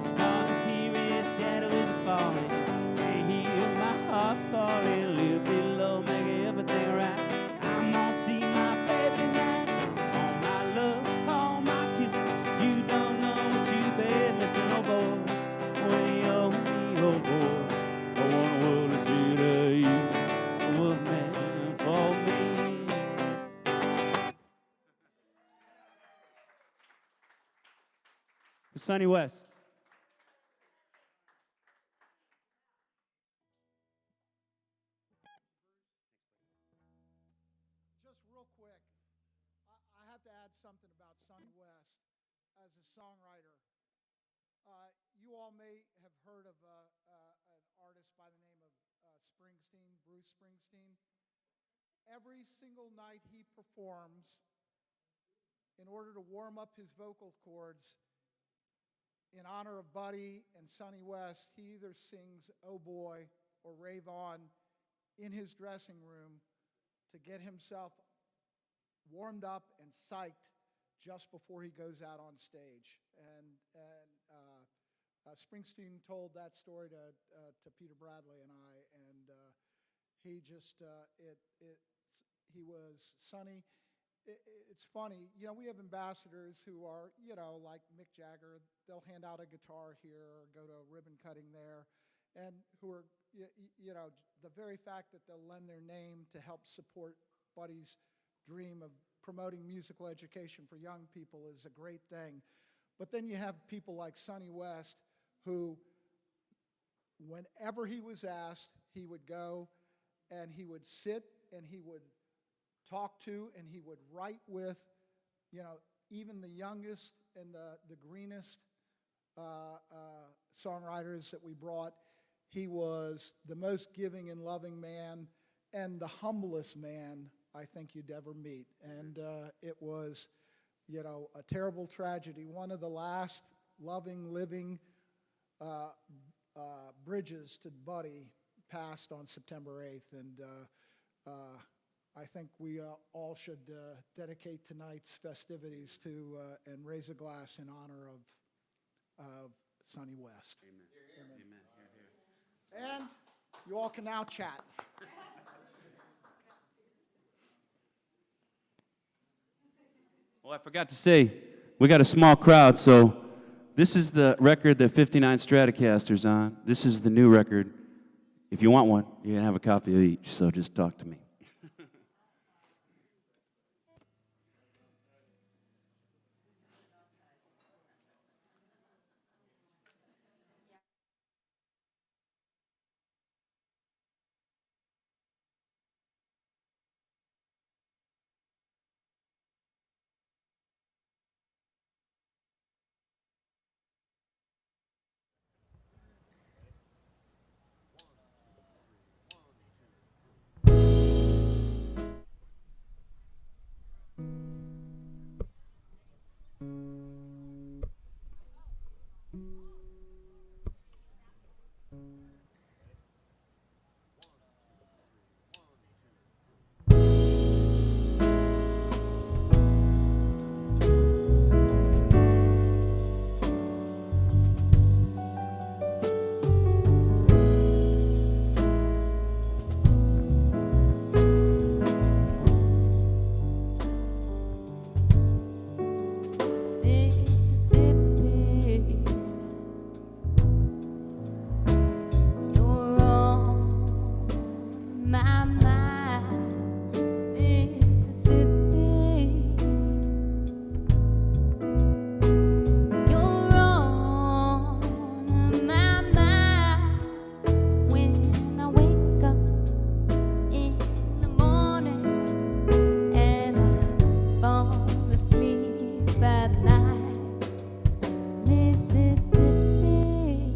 Stars appearing, shadows falling, and hear my heart calling. Little bit of love make everything right. I'm gonna see my baby tonight. All my love, all my kisses, you don't know what you've been missing, oh boy. When you're with me, oh boy, I want the world to see that you were meant for me. Sonny West. Just real quick, I have to add something about Sonny West as a songwriter. You all may have heard of an artist by the name of Springsteen, Bruce Springsteen. Every single night he performs, in order to warm up his vocal cords, in honor of Buddy and Sonny West, he either sings Oh Boy or Rave On in his dressing room to get himself warmed up and psyched just before he goes out on stage. And Springsteen told that story to Peter Bradley and I, and he just, he was Sonny. It's funny, you know, we have ambassadors who are, you know, like Mick Jagger. They'll hand out a guitar here or go to a ribbon cutting there, and who are, you know, the very fact that they'll lend their name to help support Buddy's dream of promoting musical education for young people is a great thing. But then you have people like Sonny West, who, whenever he was asked, he would go and he would sit and he would talk to and he would write with, you know, even the youngest and the greenest songwriters that we brought. He was the most giving and loving man and the humblest man I think you'd ever meet. And it was, you know, a terrible tragedy. One of the last loving, living bridges to Buddy passed on September 8th. And I think we all should dedicate tonight's festivities to and raise a glass in honor of Sonny West. Amen. Amen. Amen. Here, here. And you all can now chat. Well, I forgot to say, we got a small crowd, so this is the record that 59 Stratocaster's on. This is the new record. If you want one, you can have a copy of each, so just talk to me. at night, Mississippi,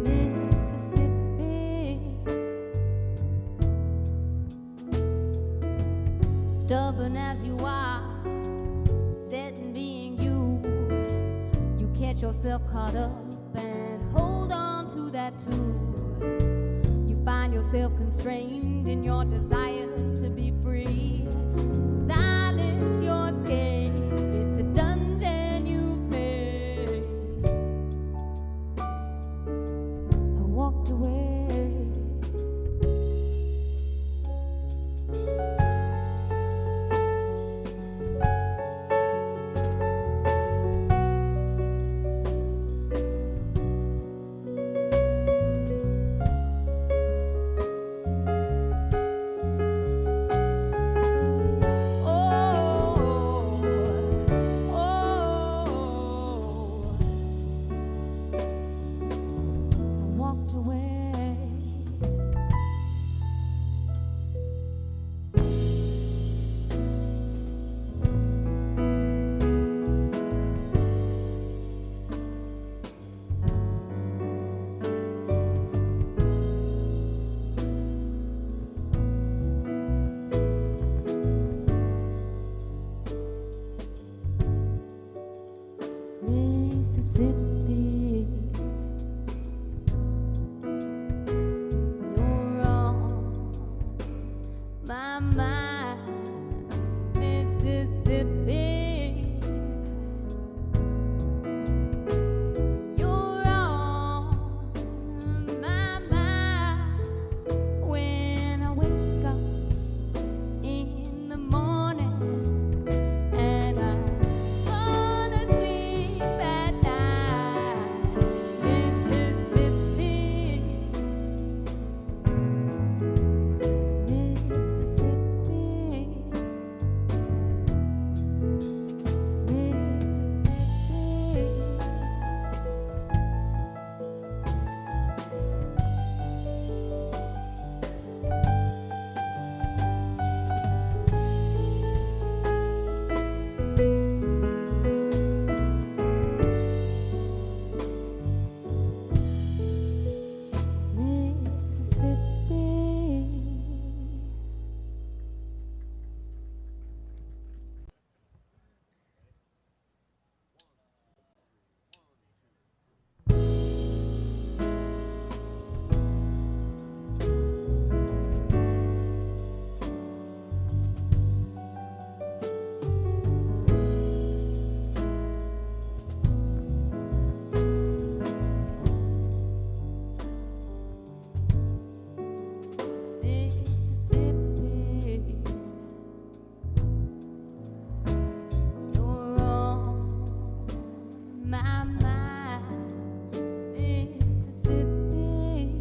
Mississippi. Stubborn as you are, set in being you, you catch yourself caught up and hold on to that too. You find yourself constrained in your desire to be free. Silence your escape, it's a dungeon you've made. I walked away. Mississippi, you're on my mind, Mississippi, you're on my mind when I wake up in the morning and I fall asleep at night, Mississippi, Mississippi, Mississippi. Mississippi, you're on my mind, Mississippi,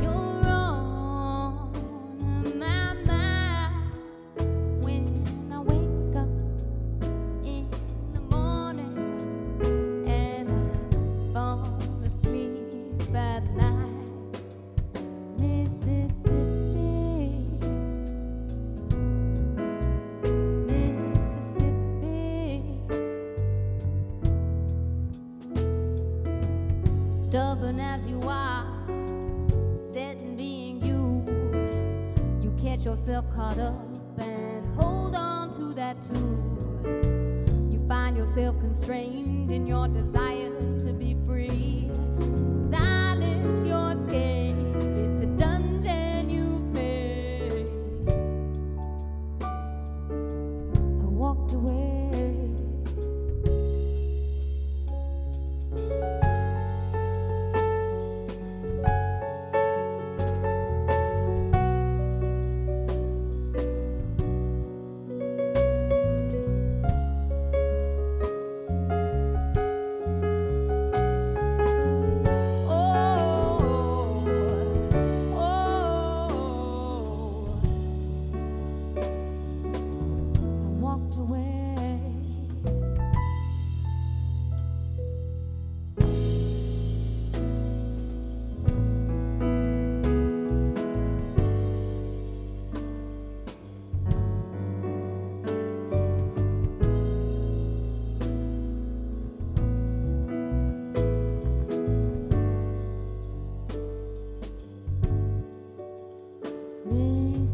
you're on my mind when I wake up in the morning and I fall asleep at night, Mississippi, Mississippi. Stubborn as you are, set in being you, you catch yourself caught up and hold on to that too. You find yourself constrained in your desire to be free. Silence your escape, it's a dungeon you've made. I walked away.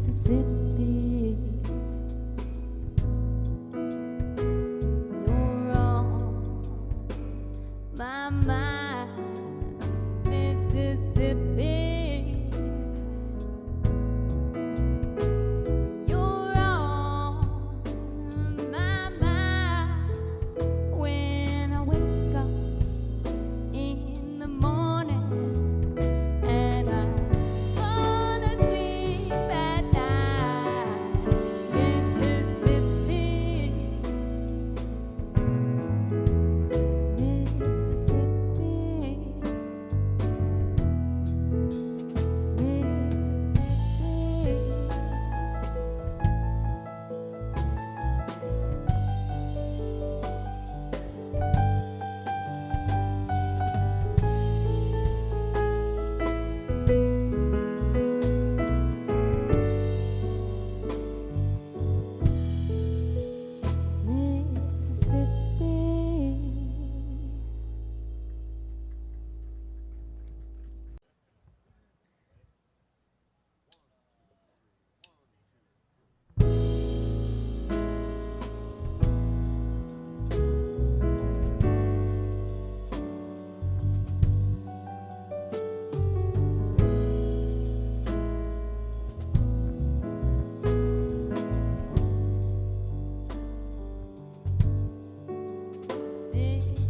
Mississippi. You're on my mind, Mississippi. You're on my mind when I wake up in the morning and I fall asleep at night. Mississippi, Mississippi, Mississippi.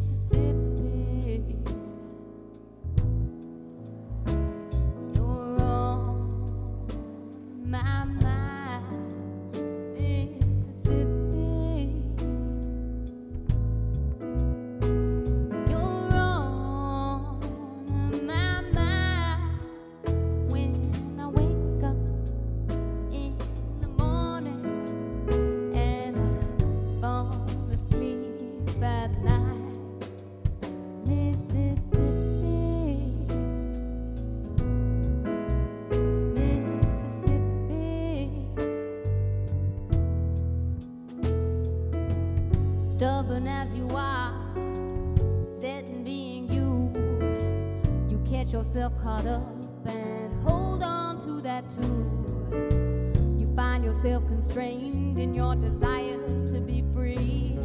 Mississippi, you're on my mind. Mississippi, you're on my mind when I wake up in the morning and I fall asleep at night. Mississippi, Mississippi. Stubborn as you are, set in being you, you catch yourself caught up and hold on to that too. You find yourself constrained in your desire to be free.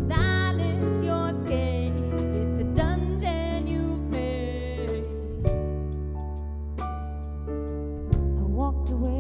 Silence your escape, it's a dungeon you've made. I walked away.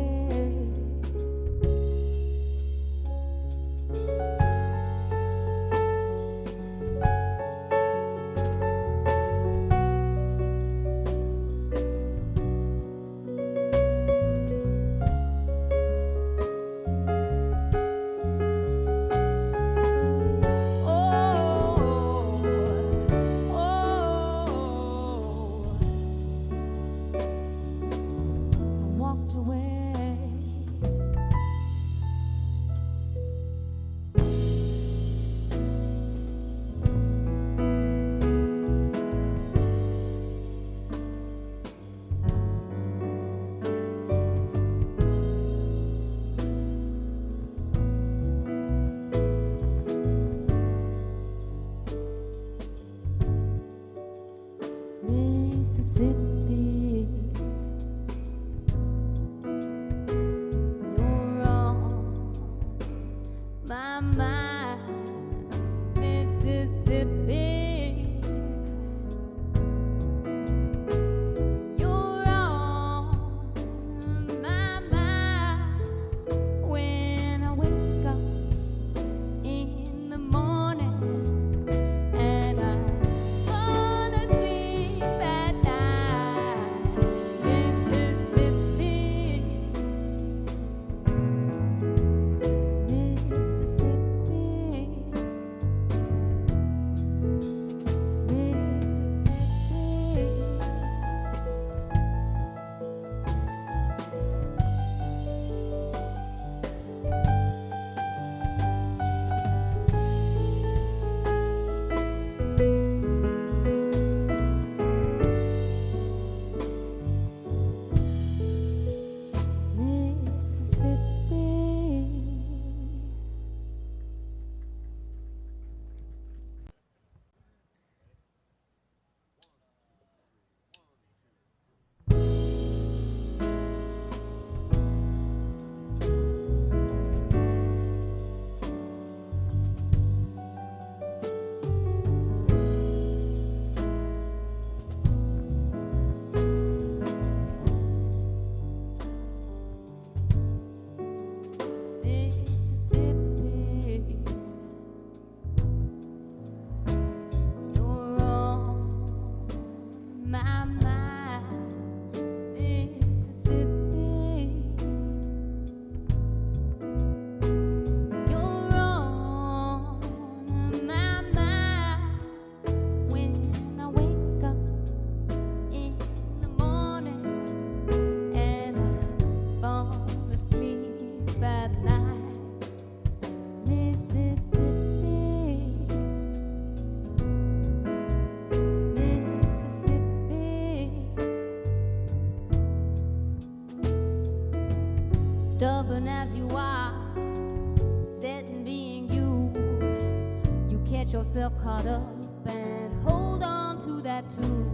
Stubborn as you are, set in being you, you catch yourself caught up and hold on to that too.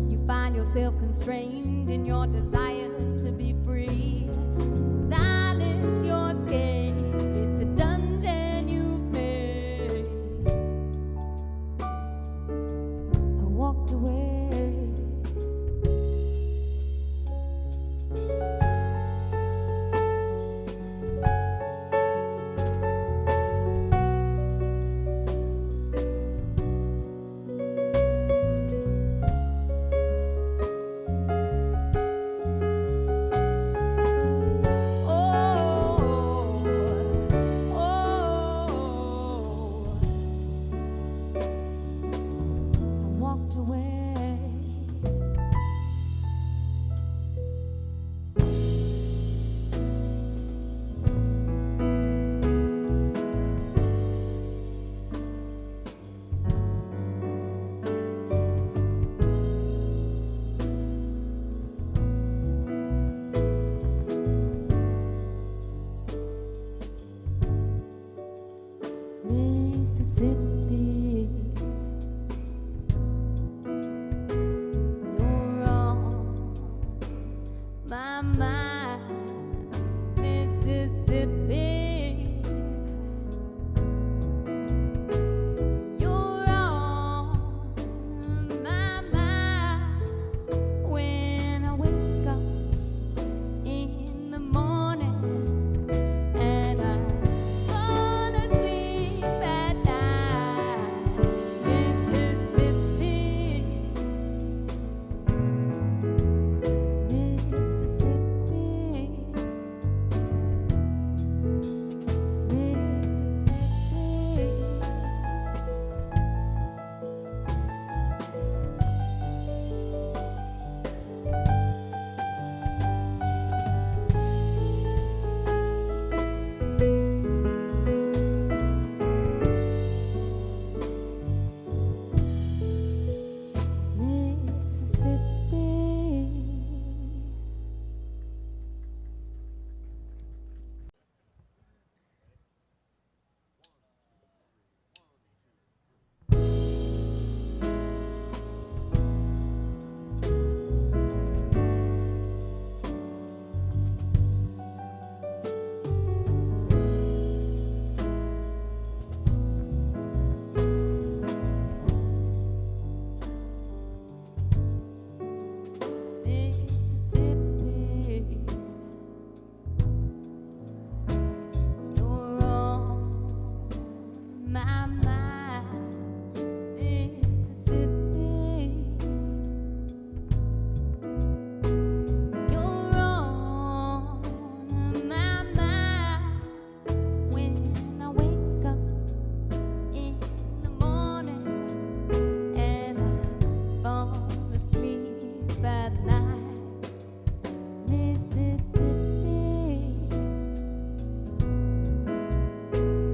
You find yourself constrained in your desire to be free. Silence your escape, it's a dungeon you've made. I walked away. Mississippi, you're on my mind. Mississippi, you're on my mind. When I wake up in the morning and I fall asleep at night, Mississippi, Mississippi, Mississippi. Mississippi, you're on my mind. Mississippi, you're on my mind. When I wake up in the morning and I fall asleep at night, Mississippi,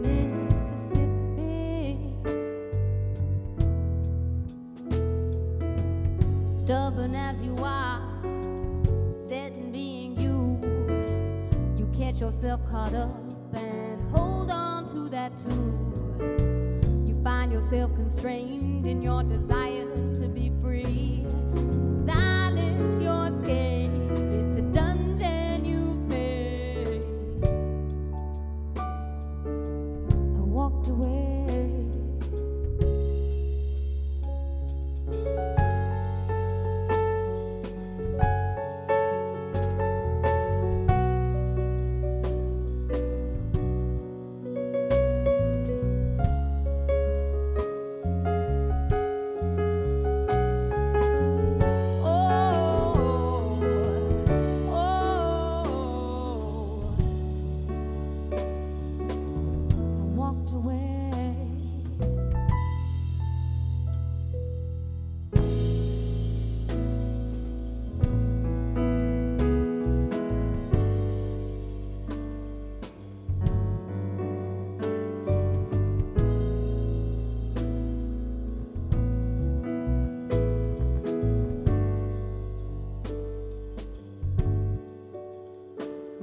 Mississippi. Stubborn as you are, set in being you, you catch yourself caught up and hold on to that too. You find yourself constrained in your desire to be free. Silence your escape, it's a dungeon you've made. I walked away.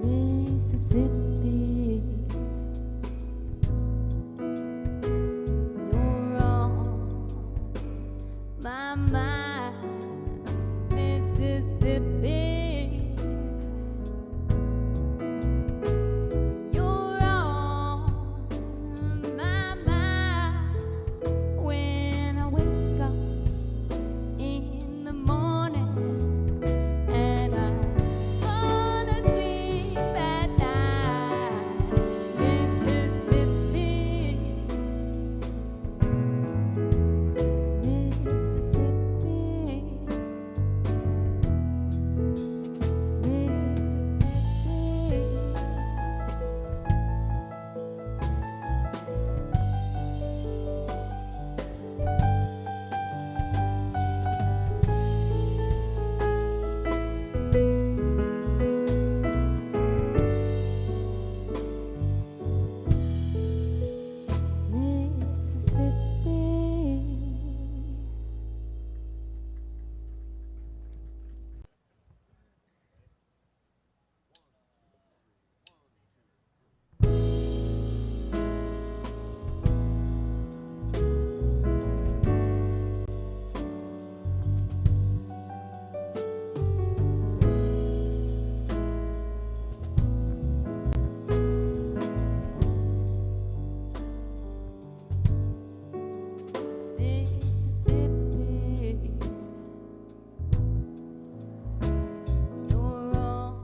Mississippi, you're on my mind. Mississippi, you're on my mind. When I wake up in the morning and I fall asleep at night, Mississippi, Mississippi, Mississippi. Mississippi, you're on.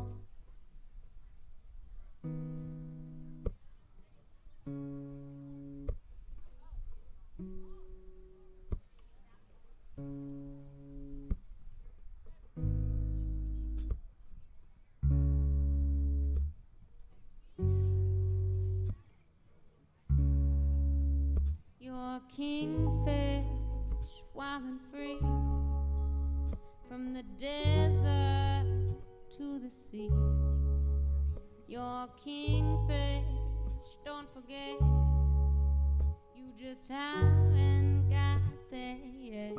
You're kingfish, wild and free, from the desert to the sea. You're kingfish, don't forget, you just haven't got there yet.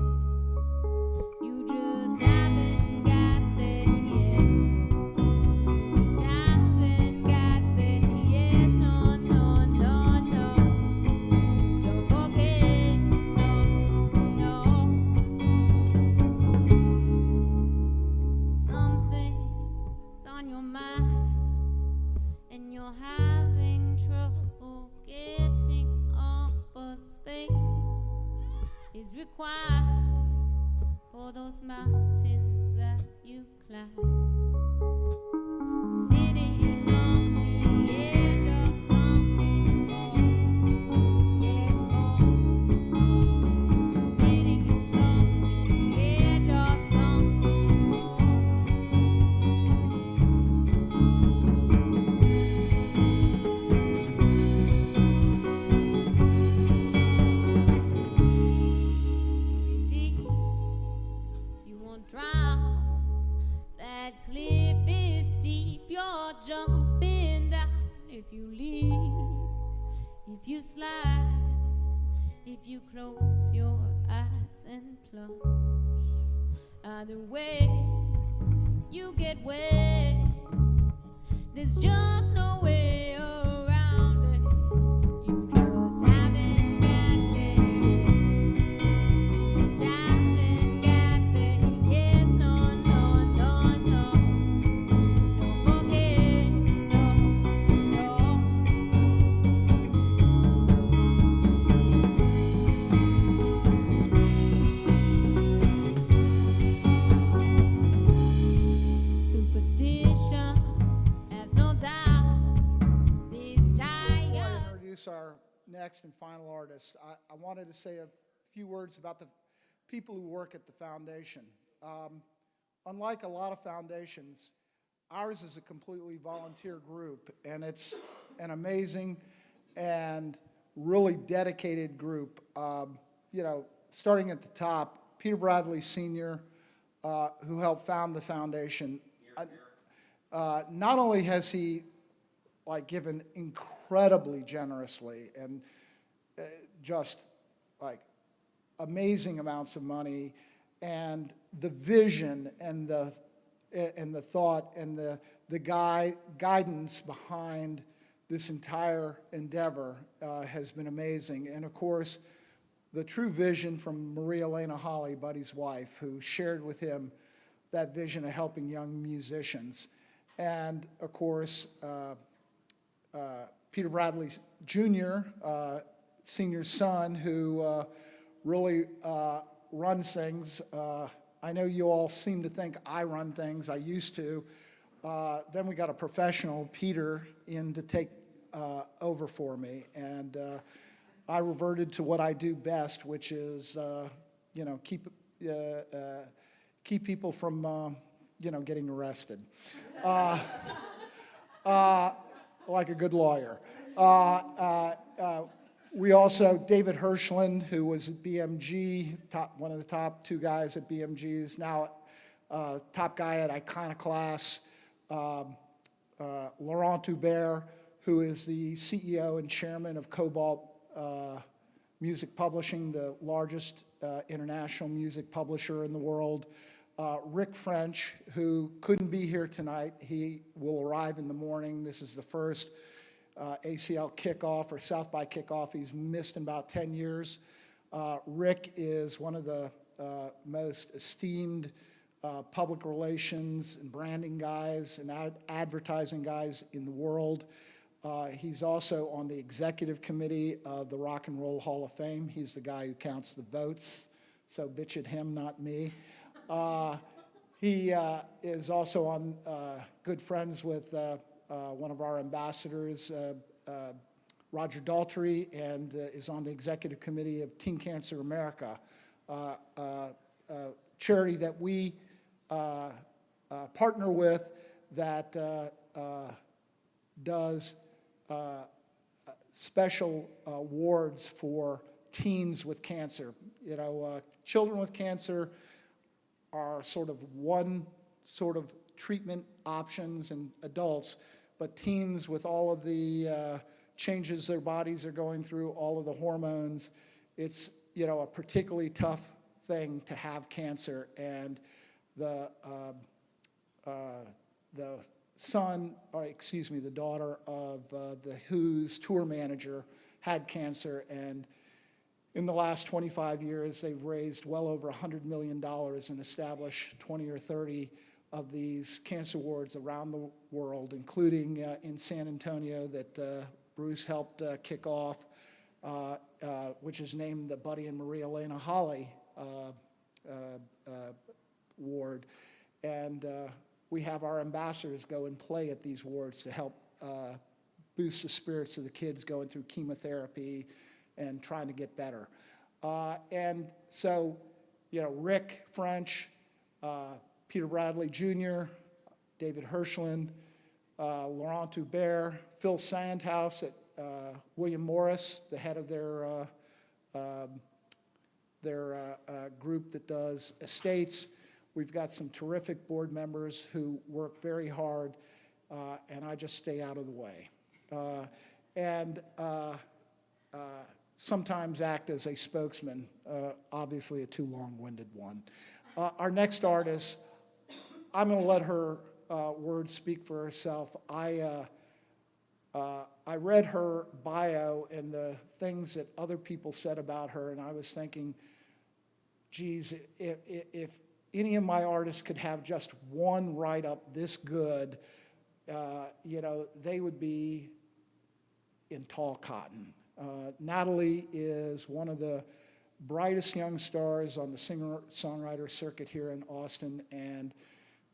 You just haven't got there yet. You just haven't got there yet. No, no, no, no. Don't forget, no, no. Something's on your mind, and you're having trouble getting up, but space is required for those mountains that you climb. Sitting on the edge of something more, yes, more. Sitting on the edge of something more. Breathe deep, you won't drown. That cliff is steep, you're jumping down. If you leave, if you slide, if you close your eyes and plunge, either way, you get wet. There's just no way around it. You just haven't got there yet. You just haven't got there yet. No, no, no, no. Don't forget, no, no. Superstition has no doubt. These Before I tired. introduce our next and final artist, I wanted to say a few words about the people who work at the foundation. Unlike a lot of foundations, ours is a completely volunteer group, and it's an amazing and really dedicated group. Starting at the top, Peter Bradley Sr., who helped found the foundation. Not only has he given incredibly generously and just amazing amounts of money, and the vision and the thought and the the guidance behind this entire endeavor has been amazing. And of course, the true vision from Maria Elena Holly, Buddy's wife, who shared with him that vision of helping young musicians. And of course, Peter Bradley Jr., senior's son, who really runs things. I know you all seem to think I run things. I used to. Then we got a professional, Peter, in to take over for me. And I reverted to what I do best, which is, keep people from, getting arrested. Like a good lawyer. We also, David Hirschland, who was at BMG, one of the top 2 guys at BMG, is now top guy at Iconoclast. Laurent Hubert, who is the CEO and chairman of Cobalt Music Publishing, the largest international music publisher in the world. Rick French, who couldn't be here tonight. He will arrive in the morning. This is the first ACL kickoff or South by kickoff he's missed in about 10 years. Rick is one of the most esteemed public relations and branding guys and advertising guys in the world. He's also on the executive committee of the Rock and Roll Hall of Fame. He's the guy who counts the votes, so bitch at him, not me. He is also on good friends with one of our ambassadors, Roger Daltrey, and is on the executive committee of Teen Cancer America, a charity that we partner with that does special awards for teens with cancer. Children with cancer are sort of one sort of treatment options in adults, but teens with all of the changes their bodies are going through, all of the hormones, it's a particularly tough thing to have cancer. And the daughter of the Who's tour manager had cancer, and in the last 25 years, they've raised well over $100 million and established 20 or 30 of these cancer wards around the world, including in San Antonio that Bruce helped kick off, which is named the Buddy and Maria Elena Holly ward. And we have our ambassadors go and play at these wards to help boost the spirits of the kids going through chemotherapy and trying to get better. And so, Rick French, Peter Bradley Jr., David Hirschland, Laurent Hubert, Phil Sandhouse at William Morris, the head of their group that does estates. We've got some terrific board members who work very hard, and I just stay out of the way. And sometimes act as a spokesman, obviously a too long-winded one. Our next artist, I'm going to let her words speak for herself. I read her bio and the things that other people said about her, and I was thinking, geez, if any of my artists could have just one write-up this good, they would be in tall cotton. Natalie is one of the brightest young stars on the singer-songwriter circuit here in Austin, and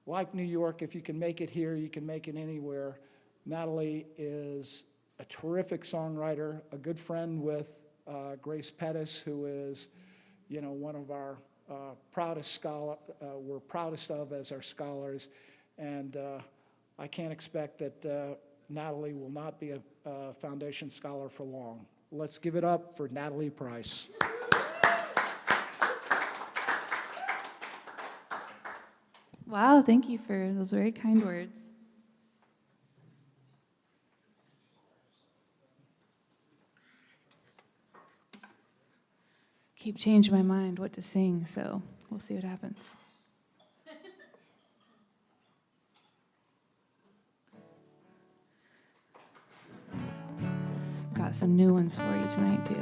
like New York, if you can make it here, you can make it anywhere. Natalie is a terrific songwriter, a good friend with Grace Pettis, who is, one of our proudest we're proudest of as our scholars, and I can't expect that Natalie will not be a foundation scholar for long. Let's give it up for Natalie Price. Wow, thank you for those very kind words. Keep changing my mind what to sing, so we'll see what happens. got some new ones for you tonight, too.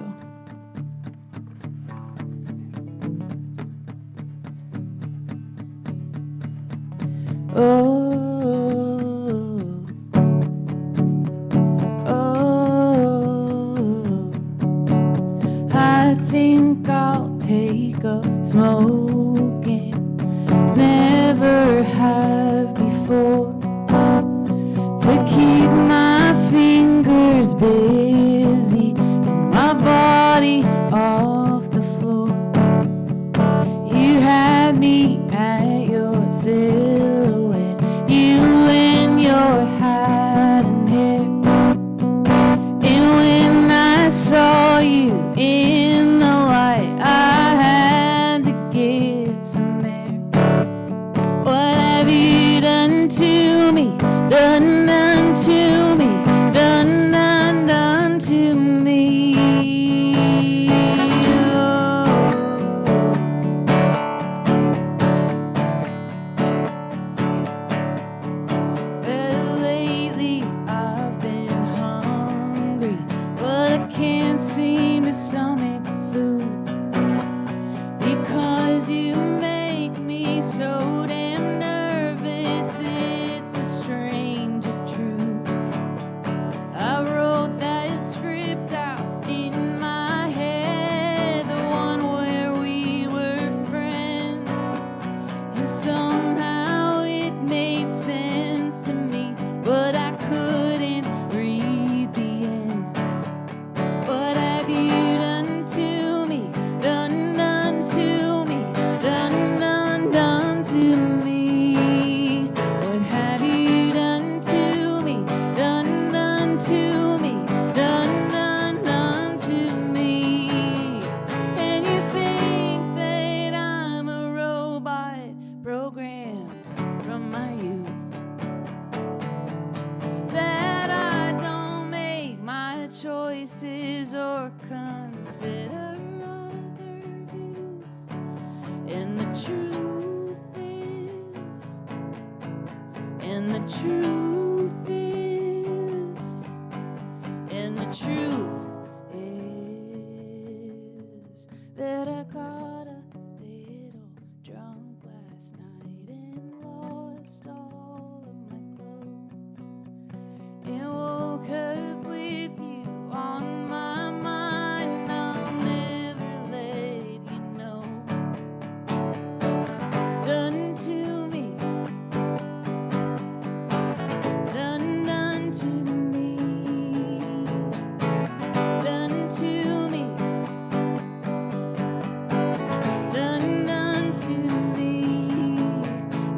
I think I'll take up smoking. Never have before. To keep my fingers busy and my body off the floor. You had me at your silhouette, you and your hat and hair. And when I saw you in the light, I had to get some air. What have you done to me? Done to me, done to me. Well, lately I've been hungry, but I can't seem to stomach food because you make me so damn nervous. It's a strangest truth. I wrote that script out in my head, the one where we were friends, and somehow it made sense to me, but I couldn't read the end. What have you done to me? Done to me, done to me. What have you done to me? Done to me, done to me. And you think that I'm a robot programmed from my youth, that I don't make my choices or consider other views. And the truth is, and the truth is, and the truth is that I got a little drunk last night and lost all of my clothes, and woke up with you on my mind. I'll never let you know. Done to me, done to me, done to me, done to me.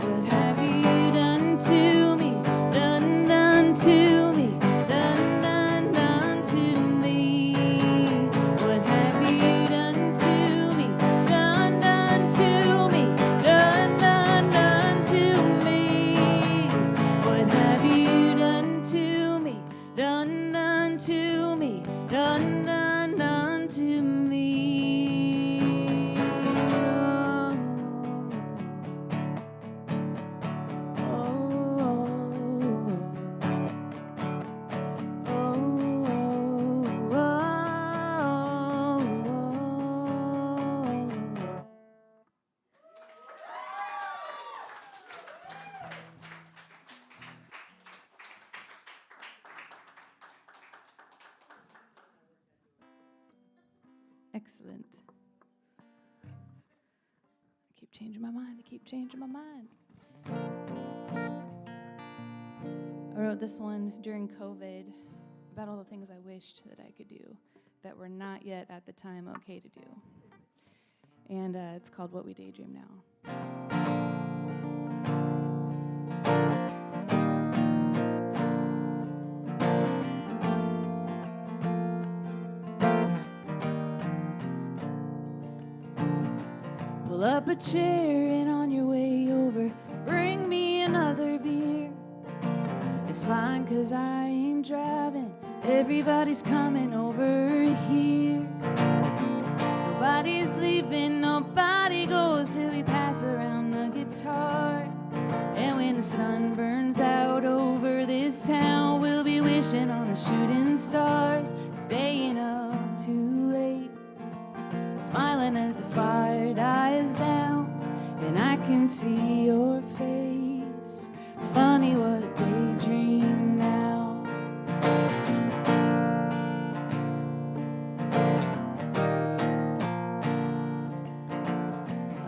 What have you done to me? Done to me, done to me. What have you done to me? Done to me, done to me. What have you done to me? Done to me, done to me. Excellent. I keep changing my mind. I keep changing my mind. I wrote this one during COVID about all the things I wished that I could do that were not yet at the time okay to do. And it's called What We Daydream Now. Pull up a chair and on your way over, bring me another beer. It's fine 'cause I ain't driving, everybody's coming over here. Nobody's leaving, nobody goes till we pass around the guitar. And when the sun burns out over this town, we'll be wishing wishing on the shooting stars, staying up too late, smiling as the fire dies down, and I can see your face. Funny what a daydream now.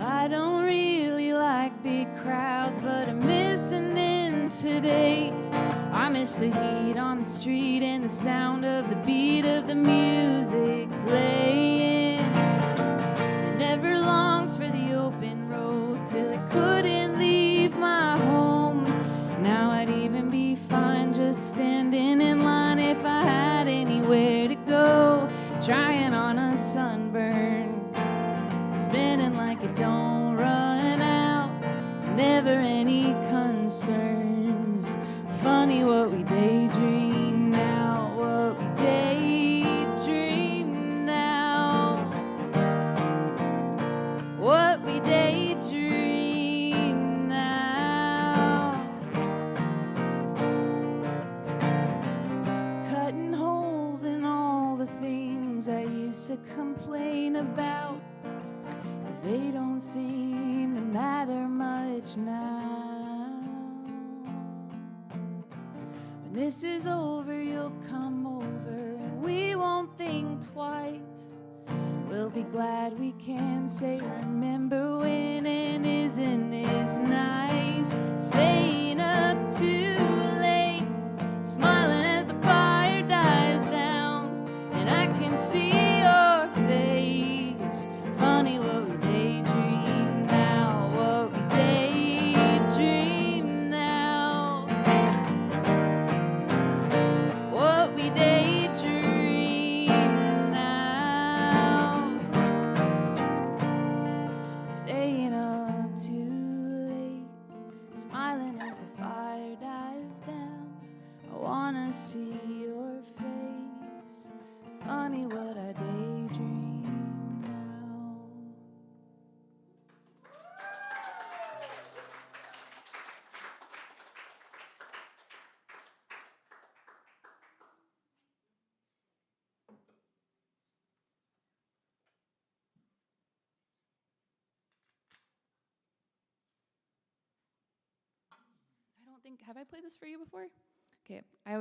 I don't really like big crowds, but I'm missing in today. I miss the heat on the street and the sound of the beat of the music playing. I never longed for the open road till I couldn't leave my home. Now I'd even be fine just standing in line if I had anywhere to go. Trying on a sunburn, spinning like it don't run out. Never any concerns. Funny what we daydream now, what we daydream now, what we daydream now. Cutting holes in all the things I used to complain about, 'cause they don't seem to matter much now. When this is over, you'll come over and we won't think twice. We'll be glad we can say remember when, and isn't this nice? Staying up too late, smiling as the fire dies down, and I can see your face. Funny what we daydream now, what we daydream now, what we daydream now. Staying up too late, smiling as the fire dies down. I wanna see your face. Funny what I daydream now. Have I played this for you before? Okay, I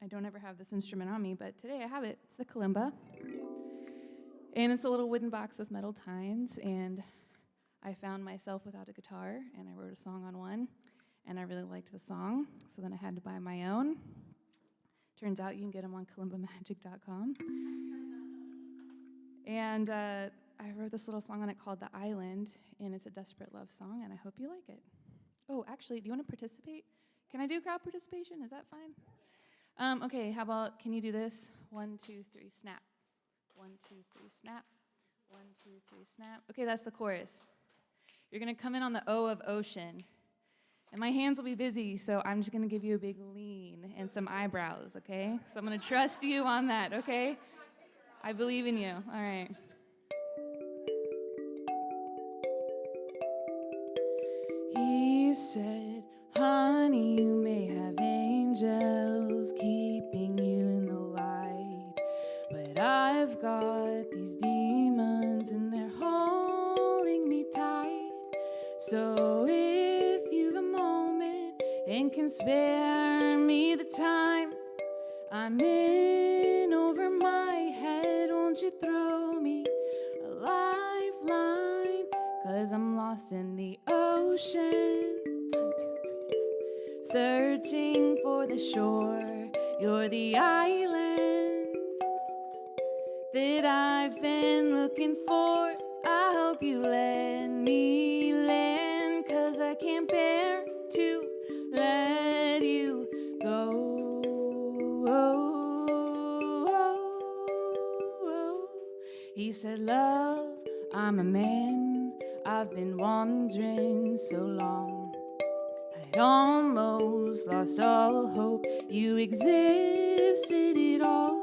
don't ever have this instrument on me, but today I have it. It's the kalimba. And it's a little wooden box with metal tines, and I found myself without a guitar, and I wrote a song on one, and I really liked the song, so then I had to buy my own. Turns out you can get them on kalimbamagic.com. And I wrote this little song on it called The Island, and it's a desperate love song, and I hope you like it. Oh, actually, do you want to participate? Can I do crowd participation? Is that fine? Okay, how about, can you do this? 1, 2, 3, snap. 1, 2, 3, snap. 1, 2, 3, snap. Okay, that's the chorus. You're going to come in on the O of ocean. And my hands will be busy, so I'm just going to give you a big lean and some eyebrows, okay? So I'm going to trust you on that, okay? I believe in you. All right. He said, honey, you may have angels keeping you in the light, but I've got these demons and they're holding me tight. So if you've a moment and can spare me the time, I'm in over my head, won't you throw me a lifeline? 'Cause I'm lost in the ocean. 1, 2, 3, searching for the shore. You're the island that I've been looking for. I hope you let me land, 'cause I can't bear to let you go. He said, love, I'm a man, I've been wandering so long. I'd almost lost all hope you existed at all.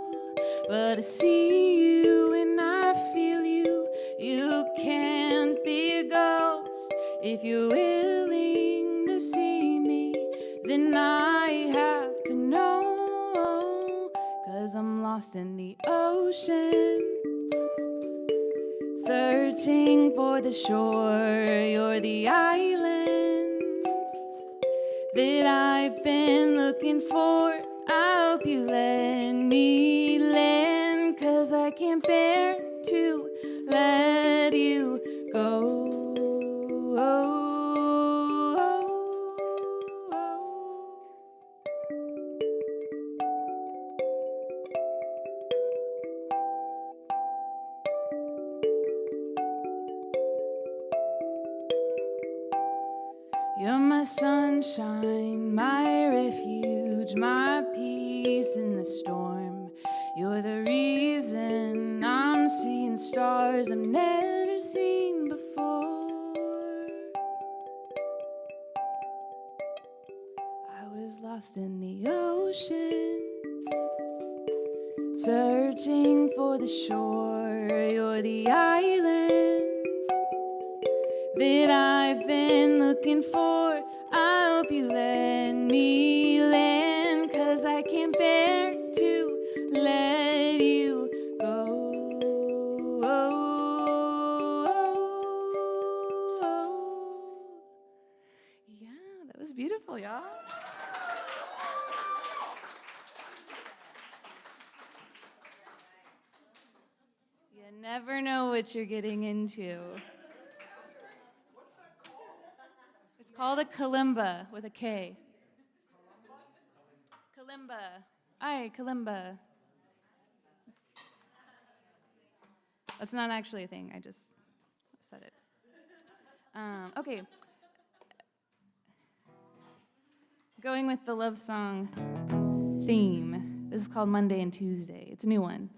But I see you and I feel you. You can't be a ghost. If you're willing to see me, then I have to know. 'cause I'm lost in the ocean, searching for the shore. You're the island that I've been looking for. I hope you let me land, 'cause I can't bear to let you go. You're my sunshine, my refuge, my peace in the storm. You're the reason I'm seeing stars I've never seen before. I was lost in the ocean, searching for the shore. You're the island that I've been looking for. I hope you let me land, 'cause I can't bear to let you go. Yeah, that was beautiful, y'all. You never know what you're getting into. It's called a kalimba with a K. Kalimba. Aye, kalimba. That's not actually a thing. I just said it. Okay. Going with the love song theme. This is called Monday and Tuesday. It's a new one.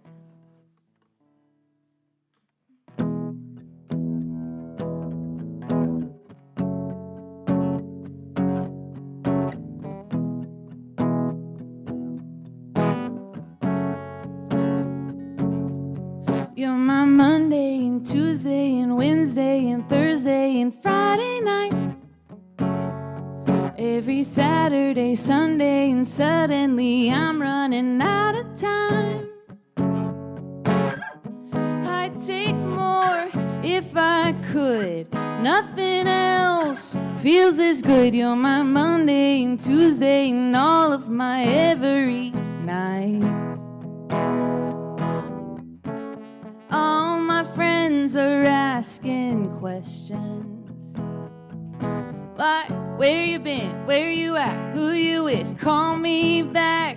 You're my Monday and Tuesday and Wednesday and Thursday and Friday night. Every Saturday, Sunday, and suddenly I'm running out of time. I'd take more if I could. Nothing else feels as good. You're my Monday and Tuesday and all of my every nights. All my friends are asking questions like, where you been, where you at, who you with, call me back.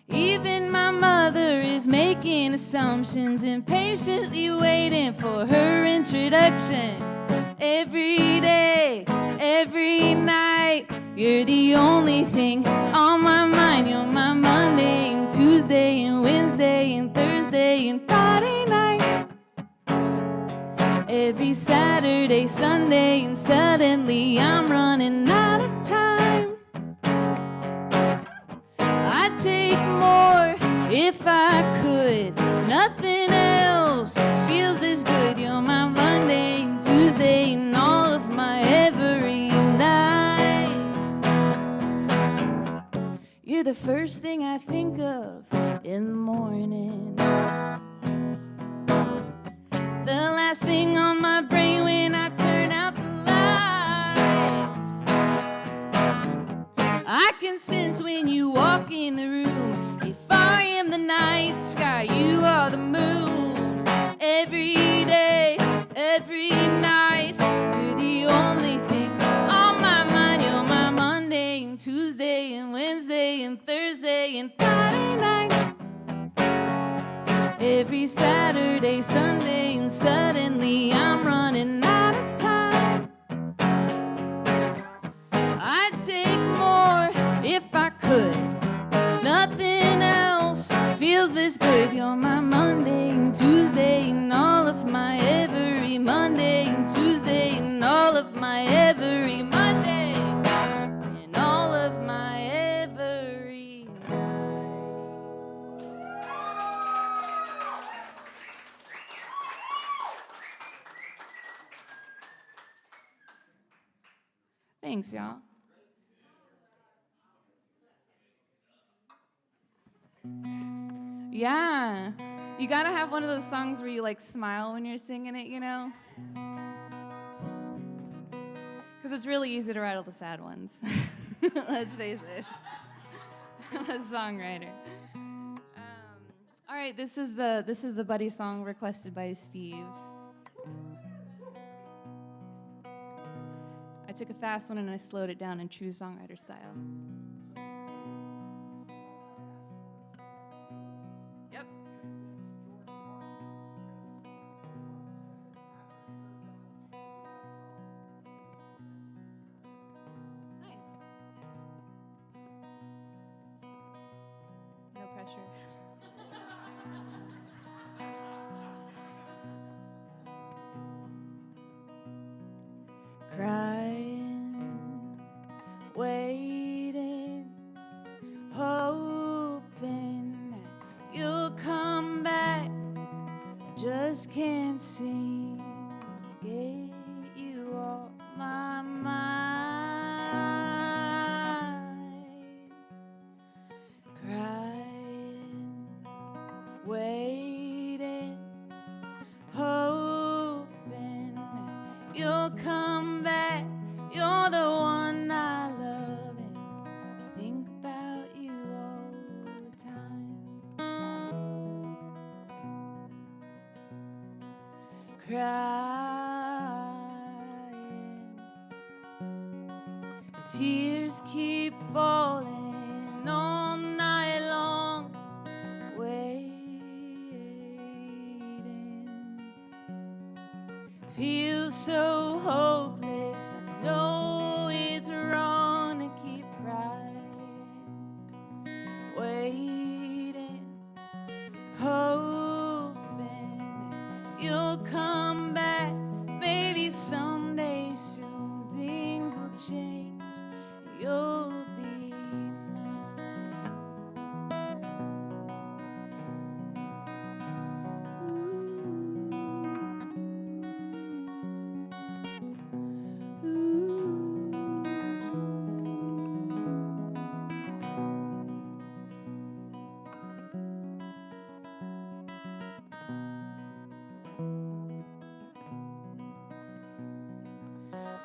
Even my mother is making assumptions, impatiently waiting for her introduction. Every day, every night, you're the only thing on my mind. You're my Monday and Tuesday and Wednesday and Thursday and Friday night. Every Saturday, Sunday, and suddenly I'm running out of time. I'd take more if I could. Nothing else feels this good. You're my Monday and Tuesday and all of my every night. You're the first thing I think of in the morning. The last thing on my brain when I turn out the lights. I can sense when you walk in the room. If I am the night sky, you are the moon. Every day, every night, you're the only thing on my mind. You're my Monday and Tuesday and Wednesday and Thursday and Friday night. Every Saturday, Sunday, and suddenly I'm running out of time. I'd take more if I could. Nothing else feels this good. You're my Monday and Tuesday and all of my every Monday and Tuesday and all of my every Monday and all of my every night. Thanks, y'all. Yeah. You gotta have one of those songs where you like smile when you're singing it, you know? Because it's really easy to write all the sad ones. Let's face it. I'm a songwriter. All right, this is the buddy song requested by Steve. I took a fast one and I slowed it down in true songwriter style. Yep. Nice. No pressure. Crying, waiting, hoping that you'll come back. Just can't seem to get you off my mind. Crying, waiting, hoping that you'll come back. You're the one I love and I think about you all the time. Crying, the tears keep falling all night long, waiting. Feels so hopeless. I know it's wrong to keep crying, waiting, hoping that you'll come back. Maybe someday soon things will change. You'll be mine.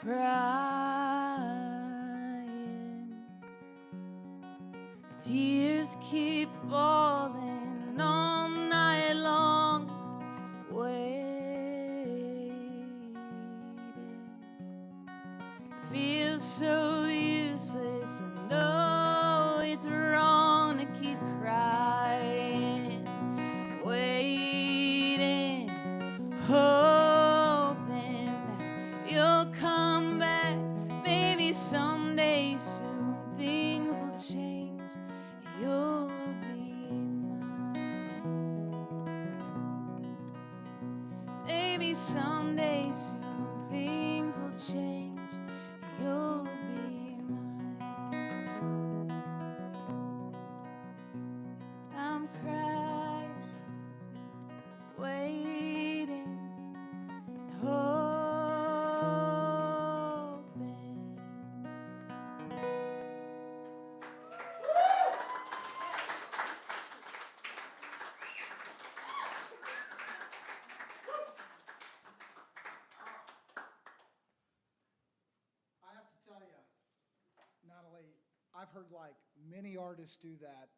Crying, tears keep falling all night long, waiting. Feels so useless. I know it's wrong to keep crying, waiting, hoping that you'll come back. Maybe someday soon things will change. You'll be mine. Maybe someday soon things will change. You'll be mine. I'm crying, waiting, hoping. I have to tell you, Natalie, I've heard like many artists do that,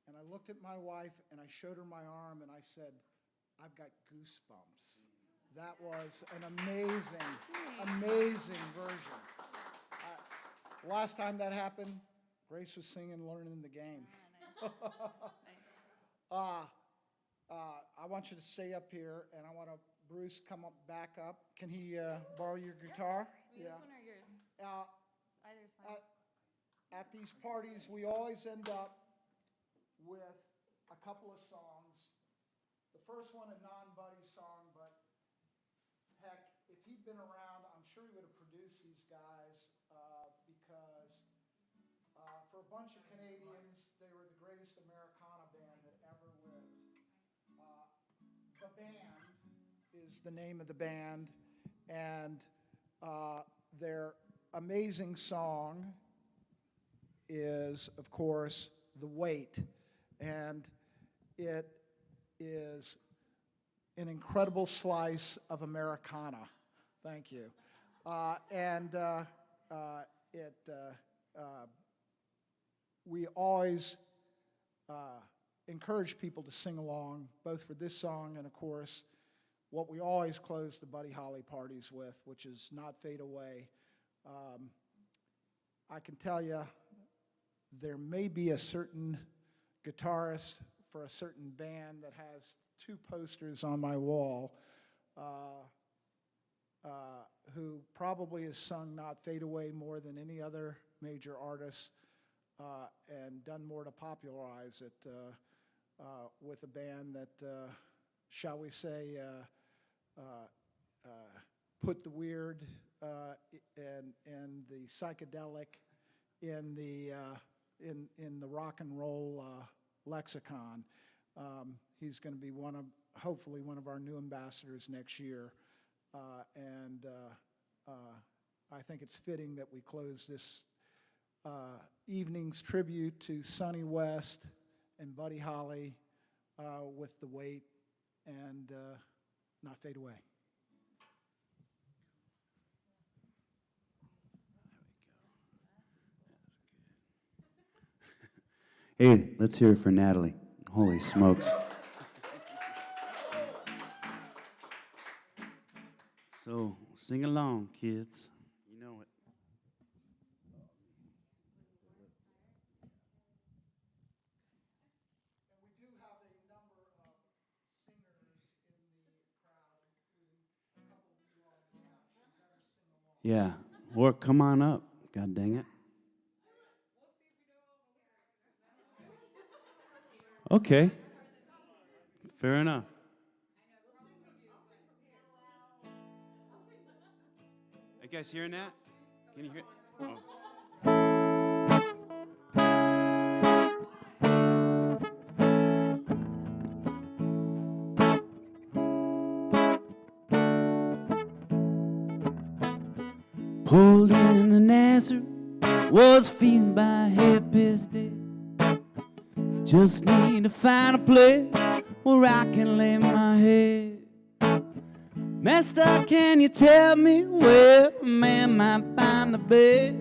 and I looked at my wife and I showed her my arm and I said, I've got goosebumps. That was an amazing, amazing version. Last time that happened, Grace was singing Learning the Game. I want you to stay up here, and I want to, Bruce, come up, back up. Can he borrow your guitar? This one or yours? Either's fine. At these parties, we always end up with a couple of songs. The first one, a non-buddy song, but heck, if he'd been around, I'm sure he would have produced these guys because for a bunch of Canadians, they were the greatest Americana band that ever lived. The Band is the name of the band, and their amazing song is, of course, The Wait. And It is an incredible slice of Americana. Thank you. We always encourage people to sing along, both for this song and, of course, what we always close the Buddy Holly parties with, which is Not Fade Away. I can tell you there may be a certain guitarist for a certain band that has 2 posters on my wall who probably has sung Not Fade Away more than any other major artist and done more to popularize it with a band that, shall we say, put the weird and the psychedelic in the rock and roll lexicon. He's going to be hopefully one of our new ambassadors next year, and I think it's fitting that we close this evening's tribute to Sonny West and Buddy Holly with The Wait and Not Fade Away. Hey, let's hear it for Natalie. Holy smokes. So sing along, kids. You know it. And we do have a number of singers in the crowd, including a couple of you on the couch. You better sing along. Yeah, or come on up. God dang it. Okay, fair enough. Are you guys hearing that? Can you hear it? Oh. Pulled in the Nazareth, was feeding by half-past day. Just need to find a place where I can lay my head. Master, can you tell me where a man might find a bed?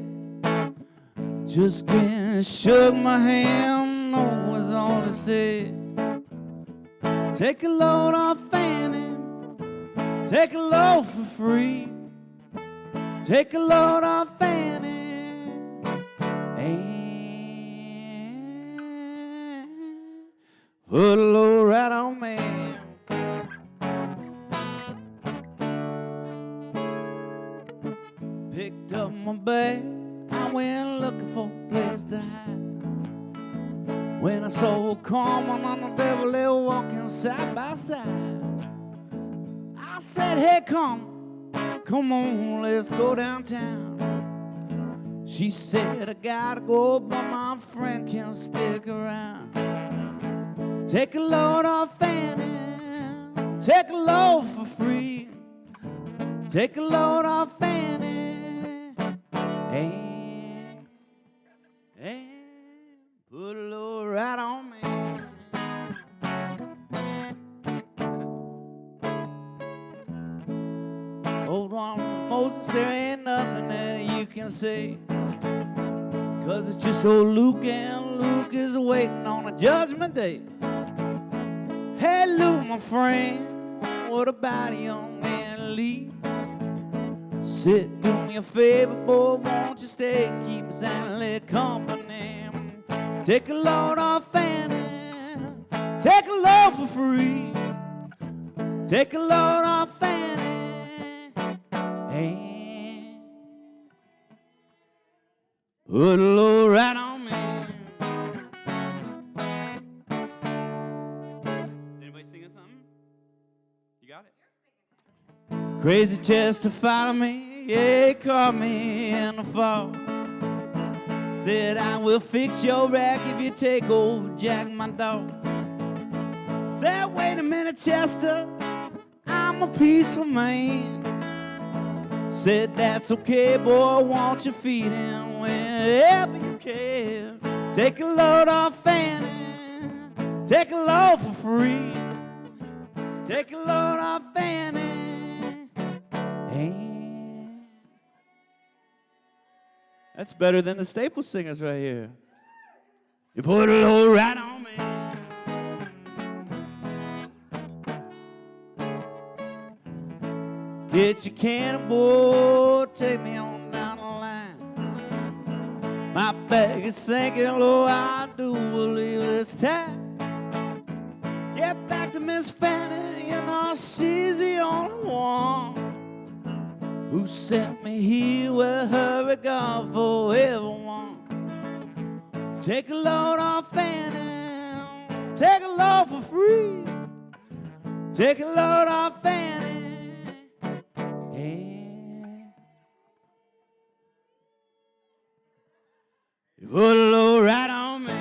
Just grinned and shook my hand, no was all he said. Take a load off Fanny, take a load for free. Take a load off Fanny, and put a load right on me. Picked up my bag, I went looking for a place to hide. When I saw Carmen and the devil, they were walking side by side. I said, hey, Carmen, come on, let's go downtown. She said, I gotta go, but my friend can stick around. Take a load off Fanny, take a load for free. Take a load off Fanny, and put a load right on me. Old one Moses, there ain't nothing that you can say, 'cause it's just old Luke, and Luke is waiting on a judgment day. Hey Luke, my friend, what about a young man Lee? Sit, do me a favor, boy, won't you stay, keep Sally company. Take a load off Fanny, take a load for free. Take a load off Fanny, and put a load right on me. Is anybody singing something? You got it? Crazy Chester followed me, yeah, he caught me in the fall. Said, I will fix your rack if you take old Jack, my dog. Said, wait a minute, Chester, I'm a peaceful man. Said, that's okay, boy, won't you feed him whenever you can. Take a load off Fanny, Take a load for free. Take a load off Fanny. And that's better than the Staple Singers right here. You put a load right on me. Get your cannonball, take me on down the line. My bag is sinking low, I do believe this time. Get back to Miss Fanny, you know she's the only one who sent me here with her regard for everyone. Take a load off Fanny, take a load for free. Take a load off Fanny. You put a load right on me.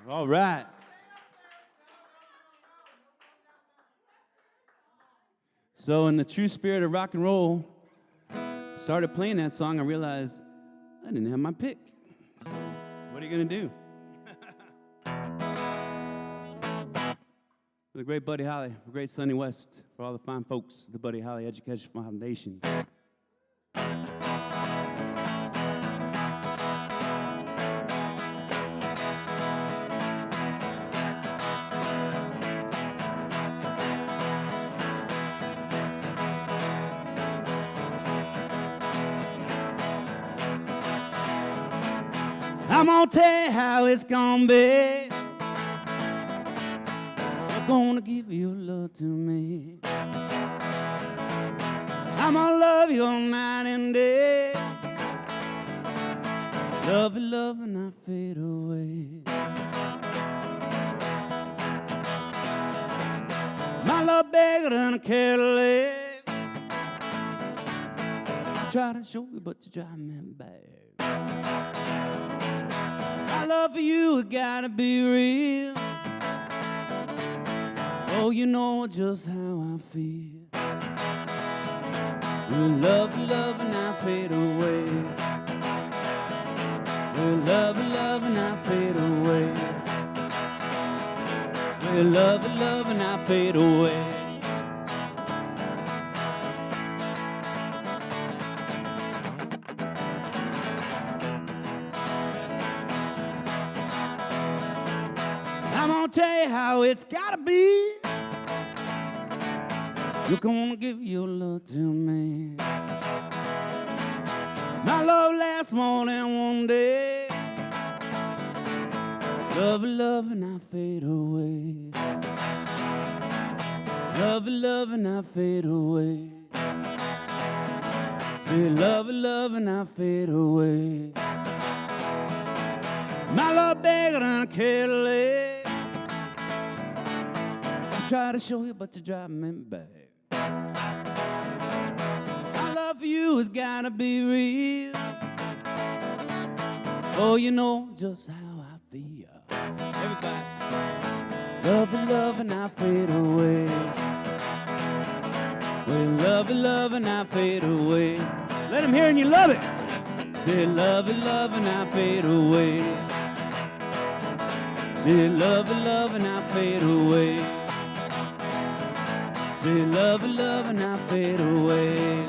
All right. So in the true spirit of rock and roll, started playing that song, I realized I didn't have my pick. So what are you going to do? For the great Buddy Holly, for great Sonny West, for all the fine folks, the Buddy Holly Education Foundation. I'm gonna tell you how it's gonna be. I'm gonna give your love to me. I'm gonna love you all night and day. Love you, love, and I fade away. My love bigger than a Cadillac. Try to show you, but you drive me back. My love for you, it gotta be real. Oh, you know just how I feel. We'll love, love, and I fade away. We'll love, love, and I fade away. We'll love, love, and I fade away. I'm gonna tell you how it's gotta be. You're gonna give your love to me. My love lasts more than one day. Love, love, and I fade away. Love, love, and I fade away. Say love, love, and I fade away. My love bigger than a Cadillac. Try to show you, but you drive me back. My love for you has gotta be real. Oh, you know just how I feel. Everybody. Love and love and I fade away. Well, love and I fade away. Let them hear and you love it. Say love and I fade away. Say love and I fade away. Say love and I fade away.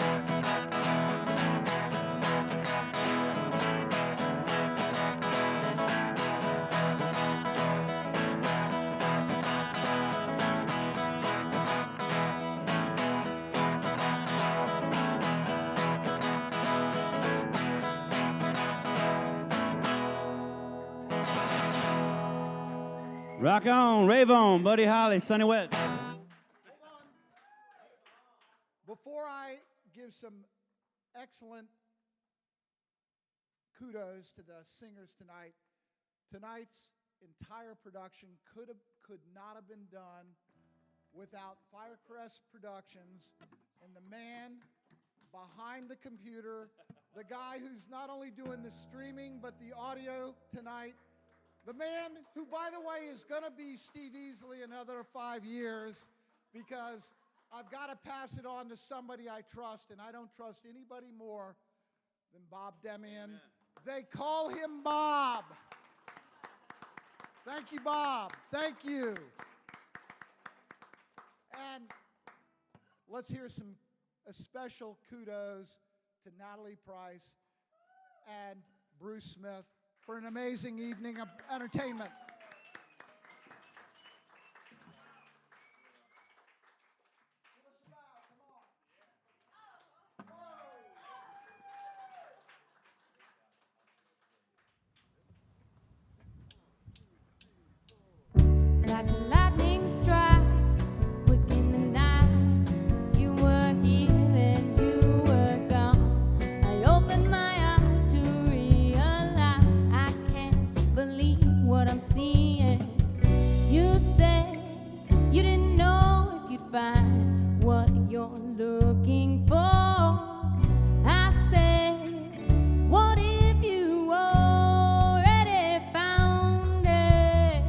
Rock on, rave on, Buddy Holly, Sonny West. Before I give some excellent kudos to the singers tonight, tonight's entire production could not have been done without Firecrest Productions and the man behind the computer, the guy who's not only doing the streaming but the audio tonight, The man who, by the way, is going to be Steve Easley another 5 years, because I've got to pass it on to somebody I trust, and I don't trust anybody more than Bob Demian. They call him Bob. Thank you, Bob. Thank you. And let's hear a special kudos to Natalie Price and Bruce Smith for an amazing evening of entertainment. Like a lightning strike, quick in the night. You were here and you were gone. I opened my eyes to realize I can't believe what I'm seeing. You said you didn't know if you'd find what you're looking for. I said, what if you already found it?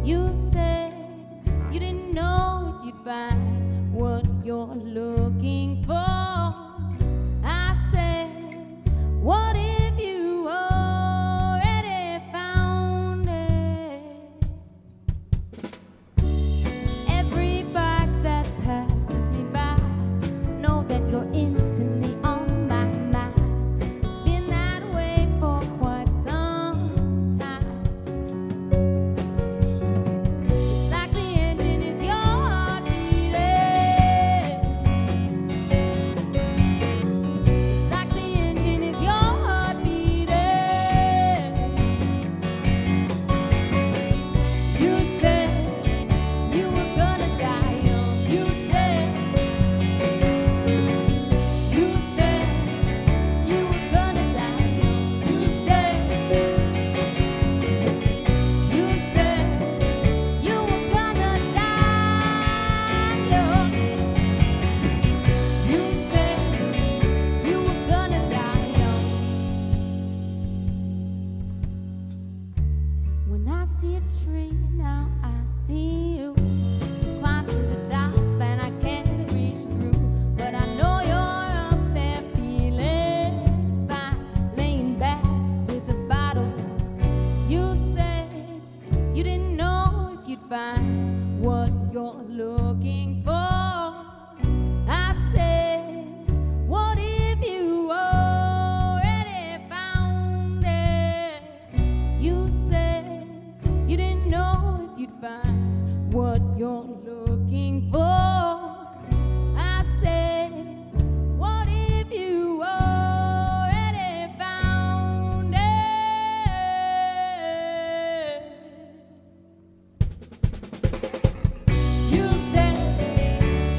You said you didn't know if you'd find what you're looking for. I said, what if you already found it? Every bike that passes me by, know that you're instantly on my mind. It's been that way for quite some time. It's like the engine is your heart beating. It's like the engine is your heart beating. You said you were gonna die young. You said you were gonna die young. You said you were gonna die young. You said you were gonna die young. When I see a tree, now I see you. Climb to the top and I can't reach through, but I know you're up there feeling fine, laying back with a bottle. You said you didn't know if you'd find what you're looking for. I said, what if you already found it? You said you didn't know if you'd find what you're looking for. I said, what if you already found it? You said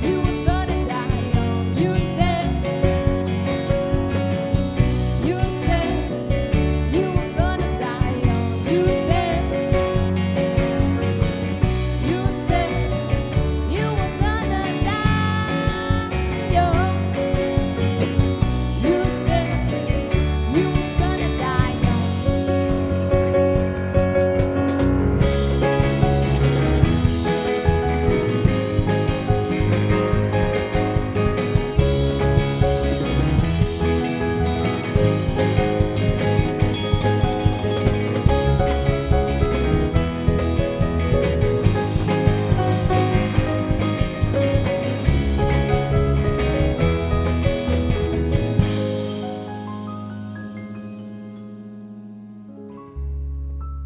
you were gonna die young. You said you were gonna die young. You said you were gonna die young. You said you were gonna die young.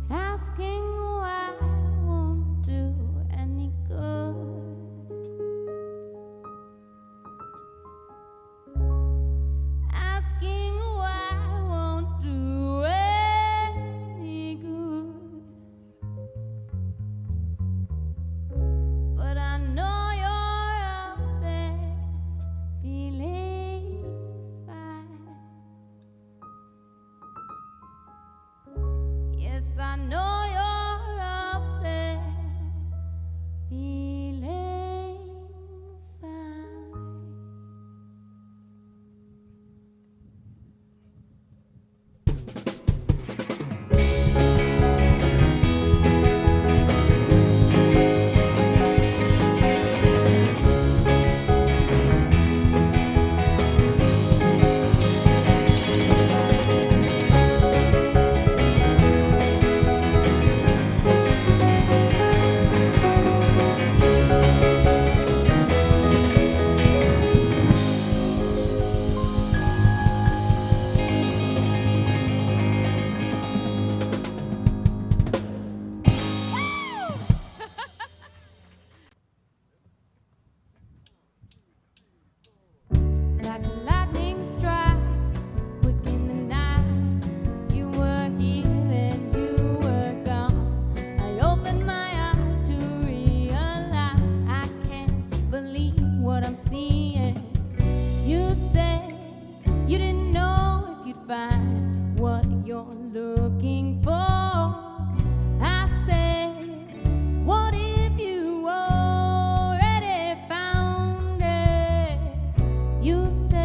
Asking why won't do any good. Asking why won't do any good. But I know you're out there feeling fine. Yes, I know you're out there feeling fine. love.